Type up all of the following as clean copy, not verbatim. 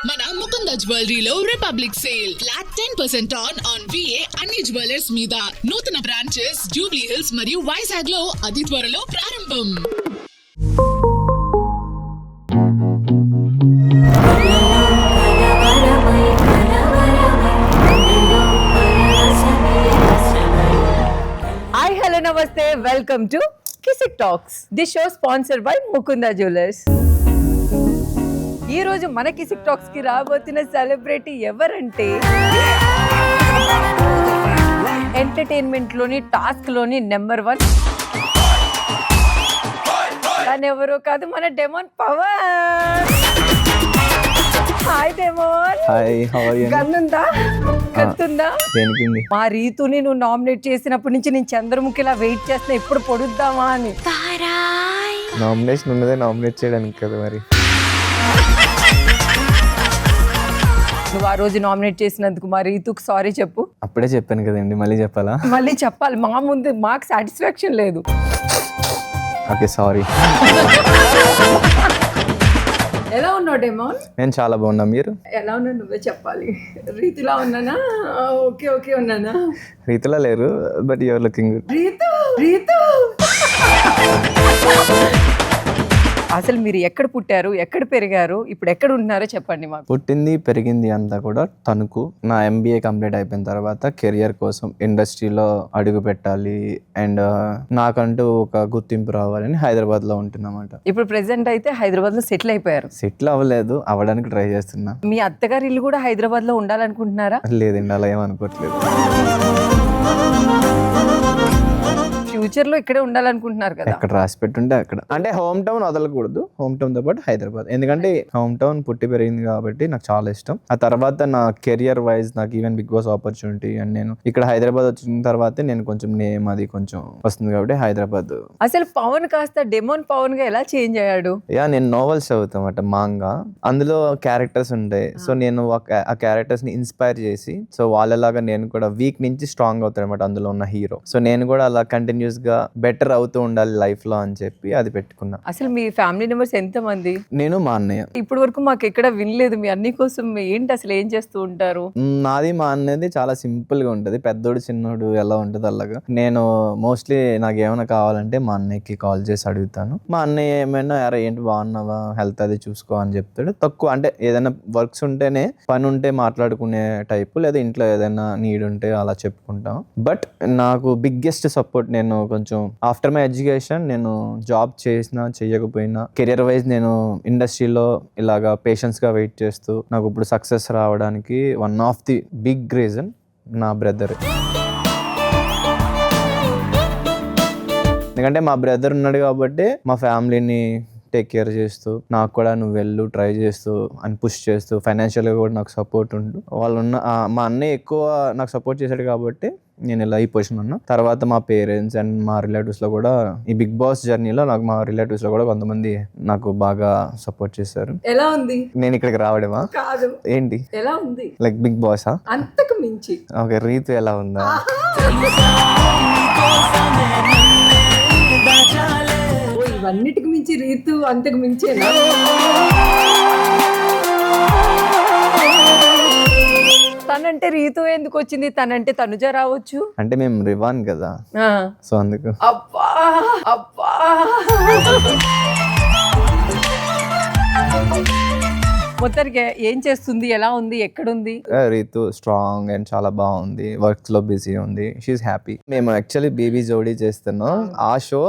మన ముకుంద జ్యువెలరీలో republic sale flat 10% on VA అన్ని జ్యువెలర్స్ మీద. నూతన బ్రాంచెస్ జూబ్లీ హిల్స్ మరియు వైజాగ్ లో అతి త్వరలో ప్రారంభం. హాయ్ హలో నమస్తే, welcome to Kissik talks. This show sponsored by Mukunda jewellers. ఈ రోజు మన కిసిక్ టాక్స్ కి రాబోతున్న సెలబ్రిటీ ఎవరంటే ఎంటర్టైన్మెంట్ లోని టాస్క్ లోని నెంబర్ 1 కానీ ఎవరో కాదు, మన demon Pavan. Hi demon. Hi, how are you? గన్నుందా? కత్తుందా? దేనికి? మా రీతుని నువ్వు నామినేట్ చేసినప్పటి నుంచి నేను చంద్రముఖిలా వెయిట్ చేస్తున్నా, ఎప్పుడు పొడుద్దామా అని. నామినేషన్ ఉన్నదే నామినేట్ చేయడానికి కదా మరి. నువ్వు ఆ రోజు నామినేట్ చేసినందుకు మా రీతుకు సారీ చెప్పు. అప్పుడే చెప్పాను కదండి, మళ్ళీ చెప్పాలా? మళ్ళీ చెప్పాలి, మా ముందు మాకు సాటిస్ఫాక్షన్ లేదు. Okay, sorry. ఎలా ఉన్నావు డెమోన్? నేను చాలా బాగున్నా, మీరు? ఎలా ఉన్నా నువ్వే చెప్పాలి. రీతిలా ఉన్నానా? ఓకే ఓకే ఉన్నానా? రీతిలా లేరు, but you're looking good. Ritu Ritu అసలు మీరు ఎక్కడ పుట్టారు, ఎక్కడ పెరిగారు, ఇప్పుడు ఎక్కడ ఉంటున్నారో చెప్పండి మాకు. పుట్టింది పెరిగింది అంతా కూడా తణుకు. నా MBA కంప్లీట్ అయిపోయిన తర్వాత కెరియర్ కోసం ఇండస్ట్రీలో అడుగు పెట్టాలి అండ్ నాకంటూ ఒక గుర్తింపు రావాలని హైదరాబాద్ లో ఉంటున్నమాట. ఇప్పుడు ప్రెసెంట్ అయితే హైదరాబాద్ లో సెటిల్ అయిపోయారు. సెటిల్ అవ్వలేదు, అవ్వడానికి ట్రై చేస్తున్నా. మీ అత్తగారి ఇల్లు కూడా హైదరాబాద్ లో ఉండాలనుకుంటున్నారా? లేదండి, అలా ఏమనుకోవట్లేదు. ఫ్యూచర్ లో ఇక్కడే ఉండాలనుకుంటున్నారు కదా? ఎక్కడ రాసి పెట్టుంటే అక్కడ. అంటే హోమ్ టౌన్ వదలకూడదు, హోమ్ టౌన్ తో పాటు హైదరాబాద్. ఎందుకంటే హోమ్ టౌన్ పుట్టి పెరిగింది కాబట్టి నాకు చాలా ఇష్టం. ఆ తర్వాత నా కెరియర్ వైజ్ నాకు even big boss opportunity and నేను ఇక్కడ హైదరాబాద్ వచ్చిన తర్వాత నేను కొంచెం నేమ్ అది కొంచెం వస్తుంది కాబట్టి హైదరాబాద్. అసలు పవన్ కాస్త డెమోన్ పవన్ గా ఎలా చేంజ్ అయ్యాడు? నేను నోవెల్స్ చదువుతామట మాంగా, అందులో క్యారెక్టర్స్ ఉంటాయి. సో నేను ఆ క్యారెక్టర్స్ ని ఇన్స్పైర్ చేసి, సో వాళ్ళలాగా నేను కూడా వీక్ నుంచి స్ట్రాంగ్ అవుతాను అనమాట అందులో ఉన్న హీరో. సో నేను కూడా అలా కంటిన్యూస్ గా బెటర్ అవుతూ ఉండాలి లైఫ్ లో అని చెప్పి అది పెట్టుకున్నా. అసలు మీ ఫ్యామిలీ మెంబర్స్ ఎంత మంది? నేను మా అన్నయ్య. ఇప్పటి వరకు మాకు ఎక్కడ వినలేదు మీ అన్ని కోసం. ఏంటి అసలు ఏం చేస్తూ ఉంటారు? నాది మా అన్నది చాలా సింపుల్ గా ఉంటది, పెద్దోడు చిన్నోడు ఎలా ఉంటది అలాగా. నేను మోస్ట్లీ నాకు ఏమైనా కావాలంటే మా అన్నయ్యకి కాల్ చేసి అడుగుతాను. మా అన్నయ్య ఏమైనా అరే ఏంటి బాగున్నావా, హెల్త్ అది చూసుకో అని చెప్తాడు. తక్కువ అంటే ఏదైనా వర్క్స్ ఉంటేనే, పని ఉంటే మాట్లాడుకునే టైపు, లేదా ఇంట్లో ఏదైనా నీడ్ ఉంటే అలా చెప్పుకుంటాం. బట్ నాకు బిగ్గెస్ట్ సపోర్ట్, నేను కొంచెం ఆఫ్టర్ మై ఎడ్యుకేషన్ నేను జాబ్ చేసినా చేయకపోయినా కెరియర్ వైజ్ నేను ఇండస్ట్రీలో ఇలాగా పేషెన్స్ గా వెయిట్ చేస్తూ నాకు ఇప్పుడు సక్సెస్ రావడానికి one of the big reason నా బ్రదర్. ఎందుకంటే మా బ్రదర్ ఉన్నాడు కాబట్టి మా ఫ్యామిలీని టేక్ కేర్ చేస్తూ, నాకు కూడా నువ్వు వెళ్ళు ట్రై చేస్తూ అని పుష్ చేస్తూ, ఫైనాన్షియల్గా కూడా నాకు సపోర్ట్ ఉంటూ, వాళ్ళు ఉన్న మా అన్నయ్య ఎక్కువ నాకు సపోర్ట్ చేశాడు కాబట్టి నేను ఇలా ఈ పొజిషన్ ఉన్నా. తర్వాత మా పేరెంట్స్ అండ్ మా రిలేటివ్స్ లో కూడా ఈ బిగ్ బాస్ జర్నీలో నాకు మా రిలేటివ్స్ లో కూడా కొంతమంది నాకు బాగా సపోర్ట్ చేశారు. ఎలా ఉంది నేను ఇక్కడికి రావడమా? కాదు, ఏంటి ఎలా ఉంది లైక్ బిగ్ బాసా? అంతకు మించి. ఓకే, రీతు ఎలా ఉందా? ఇవన్నిటికి మించి రీతు అంతకు మించేనా? తనంటే రీతు ఎందుకు వచ్చింది? తనంటే తనుజ రావచ్చు. అంటే మేము రివాన్ కదా, సో అందుకు. అబ్బా అబ్బా, మొత్తానికి ఏం చేస్తుంది, ఎలా ఉంది, ఎక్కడుంది? రీతు స్ట్రాంగ్ అండ్ చాలా బాగుంది, వర్క్స్ లో బిజీ ఉంది, షీఈస్ హ్యాపీ. మేము యాక్చువల్లీ బేబీ జోడీ చేస్తున్నాం, ఆ షో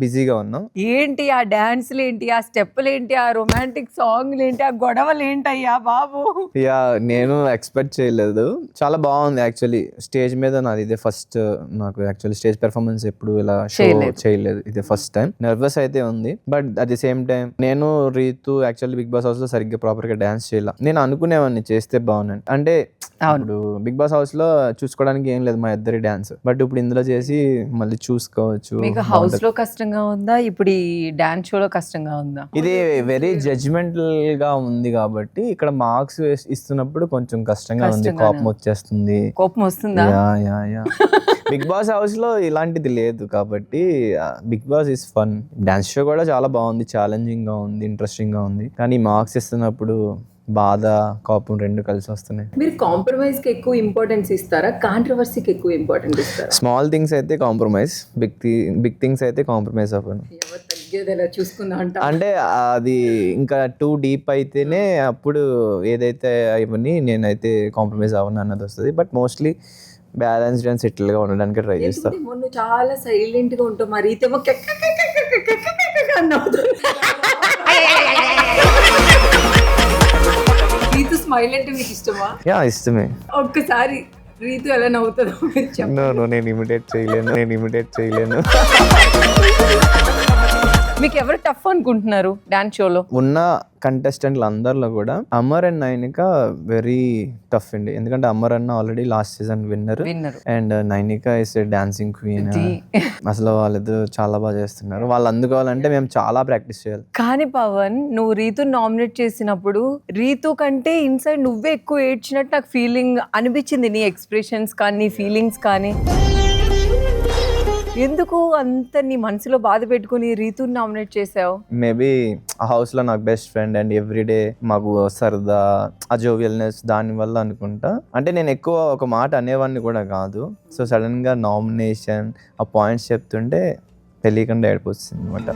బిజీగా ఉన్నాం. ఏంటి ఆ డాన్స్లు ఏంటి, ఆ స్టెప్పులు ఏంటి, ఆ రొమాంటిక్ సాంగ్లు ఏంటి, ఆ గొడవలు ఏంటయ్యా బాబు? యా, నేను ఎక్స్పెక్ట్ చేయలేదు, చాలా బాగుంది. యాక్చువల్లీ స్టేజ్ మీద నాది ఇదే ఫస్ట్, నాకు యాక్చువల్లీ స్టేజ్ పెర్ఫార్మెన్స్ ఎప్పుడు ఇలా షో చేయలేదు, ఇదే ఫస్ట్ టైం. నర్వస్ అయితే ఉంది, but at the same time నేను Ritu actually big boss house లో సరిగ్గా ప్రాపర్ గా డాన్స్ చేయాల. నేను అనుకునేవాడిని చేస్తే బాగున్నాను అంటే, ఇప్పుడు బిగ్ బాస్ హౌస్ లో చూసుకోవడానికి ఏం లేదు మా ఇద్దరి డాన్స్, బట్ ఇప్పుడు ఇందులో చేసి మళ్ళీ చూసుకోవచ్చు. మీకు హౌస్ లో కష్టంగా ఉందా, ఇప్పుడు ఈ డాన్స్ షోలో కష్టంగా ఉందా? ఇది వెరీ జడ్జ్మెంటల్ గా ఉంది కాబట్టి ఇక్కడ మార్క్స్ ఇస్తున్నప్పుడు కొంచెం కష్టంగా ఉంది, కోపం వచ్చేస్తుంది. కోపం వస్తుందా? బిగ్ బాస్ హౌస్ లో ఇలాంటిది లేదు కాబట్టి big boss is fun. Dance show కూడా చాలా బాగుంది, ఛాలెంజింగ్ గా ఉంది, ఇంట్రెస్టింగ్ గా ఉంది. కానీ మార్క్స్ ఇస్తున్నప్పుడు బాధ కోపం రెండు కలిసి వస్తున్నాయి. మీరు కాంప్రమైజ్ కి ఎక్కువ ఇంపార్టెన్స్ ఇస్తారా, కాంట్రవర్సీకి ఎక్కువ ఇంపార్టెన్స్ ఇస్తారా? స్మాల్ థింగ్స్ అయితే కాంప్రమైజ్, బిగ్ థింగ్స్ అయితే కాంప్రమైజ్ అవ్వను. ఎవరు తగ్గేదేలా చూసుకుందా అంట. అంటే అది ఇంకా టూ డీప్ అయితేనే అప్పుడు ఏదైతే అవన్నీ నేనైతే కాంప్రమైజ్ అవ్వను అన్నది వస్తుంది. బట్ మోస్ట్లీ బ్యాలెన్స్డ్ అండ్ సెటిల్గా ఉండడానికి ట్రై చేస్తాను. మొన్న చాలా సైలెంట్ గా ఉంటాం, మరి ఇతేమో రీతు స్మైల్ అంటే మీకు ఇష్టమా? యా, ఇష్టమే. ఒక్కసారి రీతు ఎలా నవ్వుతుందో మీరు చెప్పండి. నేను ఇమిటేట్ చేయలేను. మీకు ఎవరు టఫ్ అనుకుంటున్నారు డాన్స్ షోలో? ఉన్న కంటెస్టెంట్లు అందరిలో కూడా Amar and Nainika very tough అండి. ఎందుకంటే అమర్ అన్న already last season winner and Nainika is dancing queen. అసలు వాళ్ళిద్దరు చాలా బాగా చేస్తున్నారు. వాళ్ళు అందుకోవాలంటే మేము చాలా ప్రాక్టీస్ చేయాలి. కానీ పవన్, నువ్వు రీతు నామినేట్ చేసినప్పుడు రీతు కంటే ఇన్సైడ్ నువ్వే ఎక్కువ ఏడ్చినట్టు నాకు ఫీలింగ్ అనిపించింది. నీ ఎక్స్ప్రెషన్స్ కానీ నీ ఫీలింగ్స్ కానీ. ఎందుకు అంత నీ మనసులో బాధ పెట్టుకుని రీతుని నామినేట్ చేసావు? మేబీ ఆ హౌస్ లో నాకు బెస్ట్ ఫ్రెండ్ అండ్ ఎవ్రీడే మాకు సరదా, ఆ జోవియల్నెస్, దాని వల్ల అనుకుంటా. అంటే నేను ఎక్కువ ఒక మాట అనేవాడిని కూడా కాదు. సో సడన్ గా నామినేషన్ ఆ పాయింట్స్ చెప్తుంటే తెలియకుండా ఏడిపోతుంది అనమాట.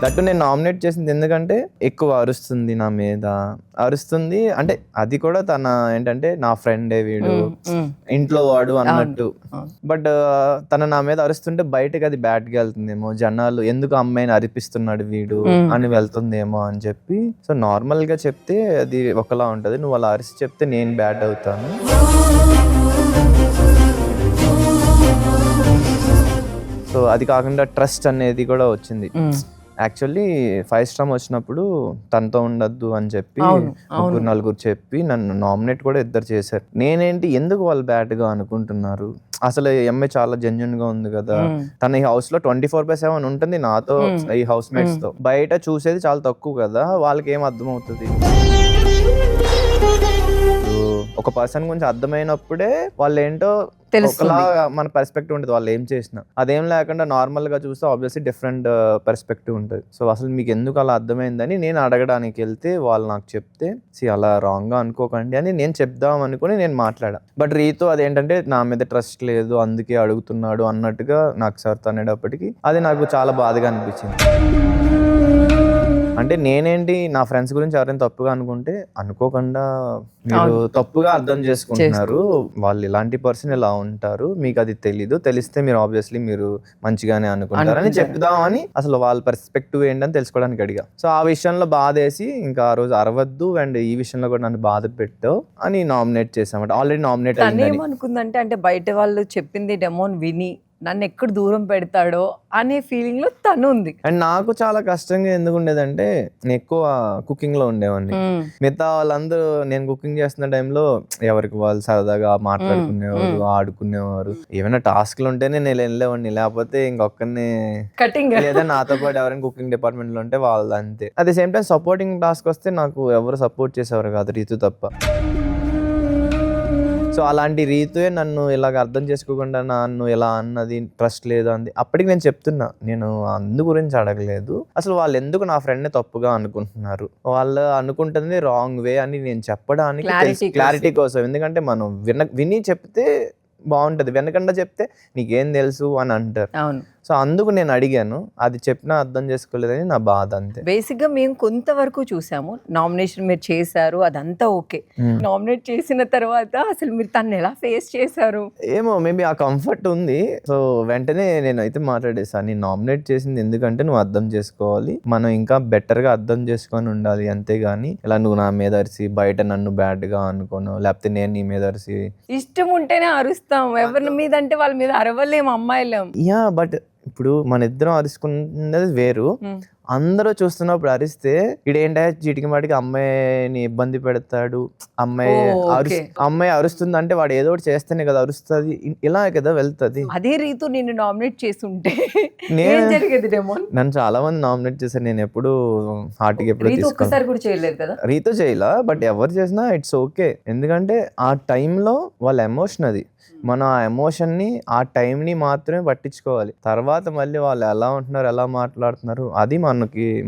దట్టు నేను నామినేట్ చేసింది ఎందుకంటే ఎక్కువ అరుస్తుంది నా మీద, అరుస్తుంది అంటే అది కూడా తన ఏంటంటే నా ఫ్రెండే వీడు, ఇంట్లో వాడు అన్నట్టు. బట్ తన నా మీద అరుస్తుంటే బయటకు అది బ్యాడ్గా వెళ్తుందేమో, జనాలు ఎందుకు అమ్మాయిని అరిపిస్తున్నాడు వీడు అని వెళ్తుందేమో అని చెప్పి. సో నార్మల్ గా చెప్తే అది ఒకలా ఉంటది, నువ్వు అలా అరిసి చెప్తే నేను బ్యాడ్ అవుతాను. సో అది కాకుండా ట్రస్ట్ అనేది కూడా వచ్చింది. యాక్చువల్లీ 5 స్టార్ వచ్చినప్పుడు తనతో ఉండద్దు అని చెప్పి నలుగురు చెప్పి నన్ను నామినేట్ కూడా ఇద్దరు చేశారు. నేనేంటి ఎందుకు వాళ్ళు బ్యాడ్ గా అనుకుంటున్నారు, అసలు ఎంఏ చాలా జెన్యున్ గా ఉంది కదా. తన ఈ హౌస్ లో 24/7 ఉంటుంది నాతో, ఈ హౌస్ మేట్స్ తో. బయట చూసేది చాలా తక్కువ కదా, వాళ్ళకి ఏం అర్థం అవుతుంది. ఒక పర్సన్ గురించి అర్థమైనప్పుడే వాళ్ళు ఏంటో ఒకలా మన పర్స్పెక్టివ్ ఉంటుంది, వాళ్ళు ఏం చేసినా. అదేం లేకుండా నార్మల్ గా చూస్తే ఆబ్వియస్లీ డిఫరెంట్ పర్స్పెక్టివ్ ఉంటుంది. సో అసలు మీకు ఎందుకు అలా అర్థమైందని నేను అడగడానికి వెళ్తే వాళ్ళు నాకు చెప్తే, అలా రాంగ్ గా అనుకోకండి అని నేను చెప్దాం అనుకుని నేను మాట్లాడా. బట్ రీతు అదేంటంటే నా మీద ట్రస్ట్ లేదు అందుకే అడుగుతున్నాడు అన్నట్టుగా నాకు సార్ అనేటప్పటికి అది నాకు చాలా బాధగా అనిపించింది. అంటే నేనేంటి నా ఫ్రెండ్స్ గురించి ఎవరైనా తప్పుగా అనుకుంటే అనుకోకుండా మీరు తప్పుగా అర్థం చేసుకుంటున్నారు, వాళ్ళు ఇలాంటి పర్సన్ ఇలా ఉంటారు, మీకు అది తెలీదు, తెలిస్తే మీరు ఆబ్వియస్లీ మీరు మంచిగానే అనుకుంటారని చెప్దామని అసలు వాళ్ళ పర్స్పెక్టివ్ ఏంటని తెలుసుకోవడానికి అడిగా. సో ఆ విషయంలో బాధ వేసి ఇంకా ఆ రోజు అరవద్దు అండ్ ఈ విషయంలో కూడా నన్ను బాధ పెట్టావు అని నామినేట్ చేసామంట. ఆల్రెడీ నామినేట్ ఏమనుకుందంటే, అంటే బయట వాళ్ళు చెప్పింది డెమోన్ విని నన్ను ఎక్కడ దూరం పెడతాడో అనే ఫీలింగ్ లో తను ఉంది. అండ్ నాకు చాలా కష్టంగా ఎందుకు ఉండేదంటే నేను ఎక్కువ కుకింగ్ లో ఉండేవాడిని. మిగతా వాళ్ళందరూ నేను కుకింగ్ చేస్తున్న టైంలో ఎవరికి వాళ్ళు సరదాగా మాట్లాడుకునేవారు, ఆడుకునేవారు. ఏమైనా టాస్క్లు ఉంటేనే నేను వెళ్ళేవాడిని, లేకపోతే ఇంకొకరిని కటింగ్ లేదా నాతో పాటు ఎవరైనా కుకింగ్ డిపార్ట్మెంట్ లో ఉంటే వాళ్ళు అంతే. At the same time supporting task వస్తే నాకు ఎవరు సపోర్ట్ చేసేవారు కాదు, రీతు తప్ప. సో అలాంటి రీతుయే నన్ను ఇలాగ అర్థం చేసుకోకుండా నన్ను ఇలా అన్నది, ట్రస్ట్ లేదు అంది. అప్పటికి నేను చెప్తున్నా, నేను అందు గురించి అడగలేదు, అసలు వాళ్ళు ఎందుకు నా ఫ్రెండ్ని తప్పుగా అనుకుంటున్నారు, వాళ్ళు అనుకుంటుంది రాంగ్ వే అని నేను చెప్పడానికి క్లారిటీ కోసం. ఎందుకంటే మనం విని చెప్తే బాగుంటది, వెనకుండా చెప్తే నీకేం తెలుసు అని అంటారు. సో అందుకు నేను అడిగాను, అది చెప్పినా అర్థం చేసుకోలేదని నా బాధ అంతే. బేసిక్ గా మేము కొంతవరకు చూసాము, నామినేషన్ మీరు చేశారు అదంతా ఓకే. నామినేట్ చేసిన తర్వాత అసలు మీరు తను ఎలా ఫేస్ చేశారు? ఏమో మేబీ ఆ కంఫర్ట్ ఉంది. సో వెంటనే నేను అయితే మాట్లాడేసాను, నేను నామినేట్ చేసింది ఎందుకంటే నువ్వు అర్థం చేసుకోవాలి, మనం ఇంకా బెటర్ గా అర్థం చేసుకొని ఉండాలి, అంతేగాని ఇలా నువ్వు నా మీద అరిసి బయట నన్ను బ్యాడ్ గా అనుకోను, లేకపోతే నేను నీ మీద అరిసి. ఇష్టం ఉంటేనే అరుస్తాం, ఎవరి మీద అంటే వాళ్ళ మీద అరవలేము అమ్మాయిలం. యా, బట్ ఇప్పుడు మన ఇద్దరం అరుచుకున్నది వేరు, అందరూ చూస్తున్నప్పుడు అరిస్తే ఇడేంటే చీటికి మాటికి అమ్మాయిని ఇబ్బంది పెడతాడు, అమ్మాయి అరుస్తుంది అంటే వాడు ఏదో ఒకటి చేస్తేనే కదా అరుస్తుంది, ఇలా కదా వెళ్తుంది. అదే రీతు నిన్ను నామినేట్ చేస్తుంటే ఏం జరిగేది? నన్ను చాలా మంది నామినేట్ చేశారు, నేను ఎప్పుడు హార్ట్కి ఎప్పుడు ఒక్కసారి కూడా చేయలేదు కదా. రీతు చేయలా, బట్ ఎవరు చేసినా ఇట్స్ ఓకే. ఎందుకంటే ఆ టైంలో వాళ్ళ ఎమోషన్ అది. మనం ఆ ఎమోషన్ని ఆ టైంని మాత్రమే పట్టించుకోవాలి. తర్వాత మళ్ళీ వాళ్ళు ఎలా ఉంటున్నారు, ఎలా మాట్లాడుతున్నారు, అది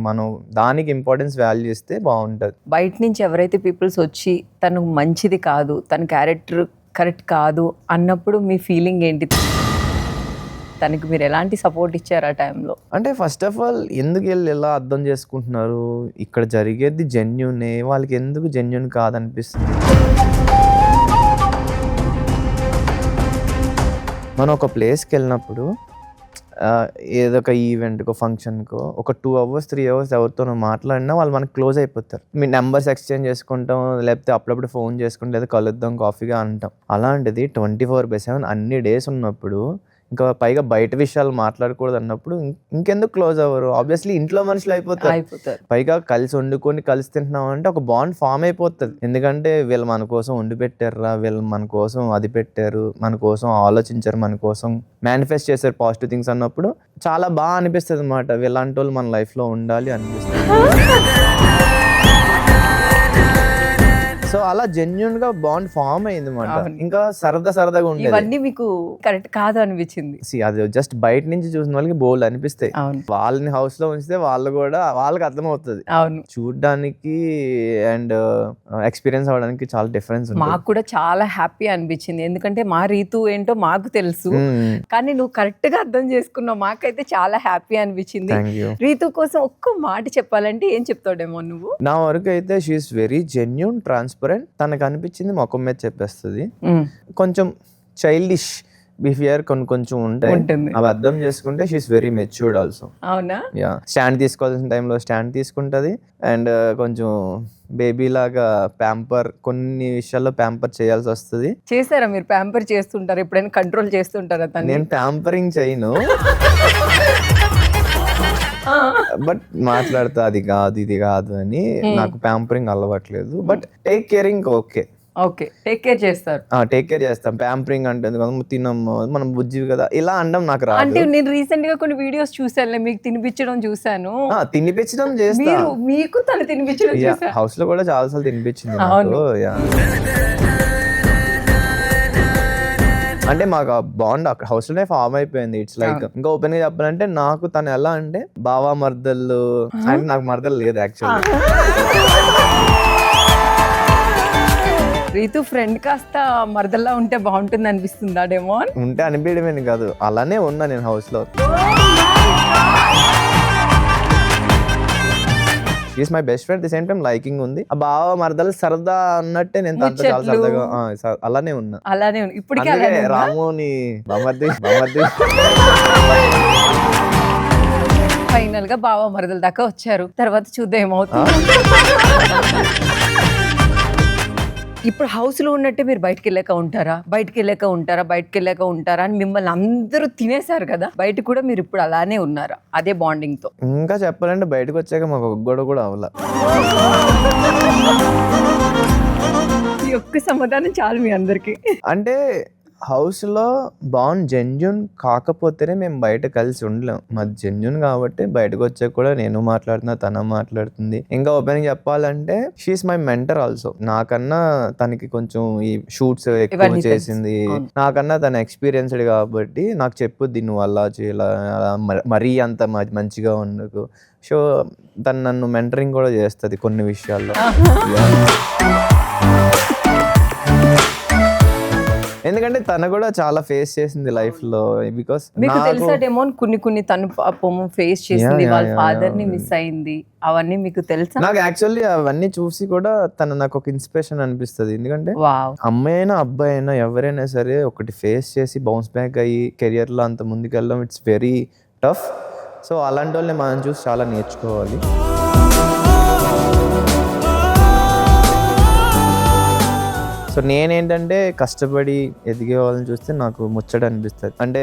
మనం దానికి ఇంపార్టెన్స్ వాల్యూ ఇస్తే బాగుంటుంది. బయట నుంచి ఎవరైతే పీపుల్స్ వచ్చి తను మంచిది కాదు, తన క్యారెక్టర్ కరెక్ట్ కాదు అన్నప్పుడు మీ ఫీలింగ్ ఏంటి? తనకి మీరు ఎలాంటి సపోర్ట్ ఇచ్చారు ఆ టైంలో? అంటే ఫస్ట్ ఆఫ్ ఆల్ ఎందుకు వీళ్ళు ఎలా అర్థం చేసుకుంటున్నారు, ఇక్కడ జరిగేది జెన్యునే, వాళ్ళకి ఎందుకు జెన్యున్ కాదనిపిస్తుంది. మనం ఒక ప్లేస్కి వెళ్ళినప్పుడు ఏదో ఒక ఈవెంట్కో ఫంక్షన్కో ఒక 2 hours 3 hours ఎవరితోనో మాట్లాడినా వాళ్ళు మనకు క్లోజ్ అయిపోతారు. మీ నెంబర్స్ ఎక్స్చేంజ్ చేసుకుంటాం, లేకపోతే అప్పుడప్పుడు ఫోన్ చేసుకుంటాం, లేదా కలుద్దాం కాఫీగా అంటాం. అలాంటిది 24/7 అన్ని డేస్ ఉన్నప్పుడు ఇంకా పైగా బయట విషయాలు మాట్లాడకూడదు అన్నప్పుడు ఇంకెందుకు క్లోజ్ అవ్వరు? ఆబ్వియస్లీ ఇంట్లో మనుషులు అయిపోతారు. పైగా కలిసి వండుకొని కలిసి తింటున్నాం అంటే ఒక బాండ్ ఫామ్ అయిపోతుంది. ఎందుకంటే వీళ్ళు మన కోసం వండి పెట్టారా, వీళ్ళు మన కోసం అది పెట్టారు, మన కోసం ఆలోచించారు, మన కోసం మేనిఫెస్ట్ చేశారు పాజిటివ్ థింగ్స్ అన్నప్పుడు చాలా బాగా అనిపిస్తుంది అన్నమాట. వీళ్ళంటి వాళ్ళు మన లైఫ్లో ఉండాలి అనిపిస్తుంది. సో అలా జెన్యున్ గా బాండ్ ఫామ్ అయింది అన్నమాట. ఇంకా సరదాగా ఉండేది. ఇవన్నీ మీకు కరెక్ట్ కాదు అనిపించింది? అది జస్ట్ బయట నుంచి చూసిన వాళ్ళకి బోల్డ్ అనిపిస్తాయి. వాళ్ళని హౌస్ లో ఉంచితే వాళ్ళకి అర్థమవుతుంది. చూడడానికి అండ్ ఎక్స్పీరియన్స్ అవ్వడానికి చాలా డిఫరెన్స్ ఉంది. మాకు కూడా చాలా హ్యాపీ అనిపించింది, ఎందుకంటే మా రీతు ఏంటో మాకు తెలుసు, కానీ నువ్వు కరెక్ట్ గా అర్థం చేసుకున్నావు. మాకైతే చాలా హ్యాపీ అనిపించింది. రీతు కోసం ఒక్క మాట చెప్పాలంటే ఏం చెప్తాడేమో నువ్వు? నా వరకు అయితే షీఈస్ వెరీ జెన్యూన్, ట్రాన్స్పరెంట్. తనకు అనిపించింది మొఖం మీద చెప్పేస్తుంది. కొంచెం చైల్డిష్ బిహేవియర్ కొంచెం ఉంటాయి, అవి అర్థం చేసుకుంటే షీఈస్ వెరీ మెచ్యూర్డ్ ఆల్సో. అవునా? యా, స్టాండ్ తీసుకోవాల్సిన టైంలో స్టాండ్ తీసుకుంటది. అండ్ కొంచెం బేబీ లాగా కొన్ని విషయాల్లో ప్యాంపర్ చేయాల్సి వస్తుంది. చేశారా మీరు? ప్యాంపర్ చేస్తుంటారు ఎప్పుడైనా? కంట్రోల్ చేస్తుంటారా? నేను ప్యాంపరింగ్ చేయను, బట్ మాట్లాడతా అది కాదు ఇది కాదు అని. నాకు ప్యాంపరింగ్ అలవాట్లేదు, but take caring okay. Take care చేస్తారు. టేక్ కేర్ చేస్తాం. ప్యాంపరింగ్ అంటే తినము, మనం బుజ్జి కదా ఇలా అనడం నాకు రాదు. అంటే నేను రీసెంట్ గా కొన్ని వీడియోస్ చూసాను, మీకు తినిపించడం చూసాను. తినిపించడం చేస్తా, మీకు తను తినిపించడం చూసా. హౌస్ లో కూడా చాలా సార్లు తినిపించింది నాకు. అంటే మాకు బాండ్ అక్కడ హౌస్ లోనే ఫామ్ అయిపోయింది. ఇట్స్ లైక్ ఇంకా ఓపెన్ గా చెప్పాలంటే నాకు తను ఎలా అంటే బావా మర్దళ్ళు. అంటే నాకు మర్దలు లేదు యాక్చువల్లీ. రీతు ఫ్రెండ్ కాస్త మరదల్లా ఉంటే బాగుంటుంది అనిపిస్తుందా? డేమో ఉంటే అనిపించడమే కాదు, అలానే ఉన్నా నేను హౌస్ లో. Is my best friend, the same time liking ఉంది. ఆ బావ మరదలు సరదా అన్నట్టే నేను తనతో చాలా సరదాగా అలానే ఉన్నా. ఇప్పటికే రాముని బామర్ది ఫైనల్ గా బావ మరదల దాకా వచ్చారు. తర్వాత చూద్దాం ఏమవుతుంది. ఇప్పుడు హౌస్ లో ఉన్నట్టే మీరు బయటకు వెళ్ళాక ఉంటారా అని మిమ్మల్ని అందరూ తినేశారు కదా, బయట కూడా మీరు ఇప్పుడు అలానే ఉన్నారా అదే బాండింగ్ తో? ఇంకా చెప్పాలంటే బయటకు వచ్చాక మాకు ఒక గొడవ కూడా అవ్వాల. ఈ ఒక్క సమాధానం చాలు మీ అందరికి. అంటే హౌస్ లో బాండ్ జెన్యున్ కాకపోతేనే మేము బయట కలిసి ఉండలేం. మాది జెన్యున్ కాబట్టి బయటకు వచ్చాక కూడా నేను మాట్లాడుతున్నా, తన మాట్లాడుతుంది. ఇంకా ఓపెన్ చెప్పాలంటే షీఈస్ మై మెంటర్ ఆల్సో. నాకన్నా తనకి కొంచెం ఈ షూట్స్ ఎక్కువ చేసింది, నాకన్నా తన ఎక్స్పీరియన్స్డ్ కాబట్టి నాకు చెప్పుద్ది నువ్వు అలా చేయాల, మరీ అంత మంచిగా ఉండకు. సో తను నన్ను మెంటరింగ్ కూడా చేస్తుంది కొన్ని విషయాల్లో. ఎందుకంటే తను కూడా చాలా ఫేస్ చేసింది లైఫ్ లో. బికాస్ మీకు తెలుసాడేమో కొన్ని తను ఫేస్ చేసింది, వాళ్ళ ఫాదర్ ని మిస్ అయింది, అవన్నీ మీకు తెలుసా? నాకు యాక్చువల్లీ అవన్నీ చూసి కూడా తను నాకు ఒక ఇన్స్పిరేషన్ అనిపిస్తుంది. ఎందుకంటే అమ్మాయి అయినా అబ్బాయి అయినా ఎవరైనా సరే ఒకటి ఫేస్ చేసి బౌన్స్ బ్యాక్ అయ్యి కెరియర్ లో అంత ముందుకెళ్ళడం ఇట్స్ వెరీ టఫ్. సో అలాంటి వాళ్ళని మనం చూసి చాలా నేర్చుకోవాలి. సో నేనేంటంటే కష్టపడి ఎదిగే వాళ్ళని చూస్తే నాకు ముచ్చట అనిపిస్తుంది. అంటే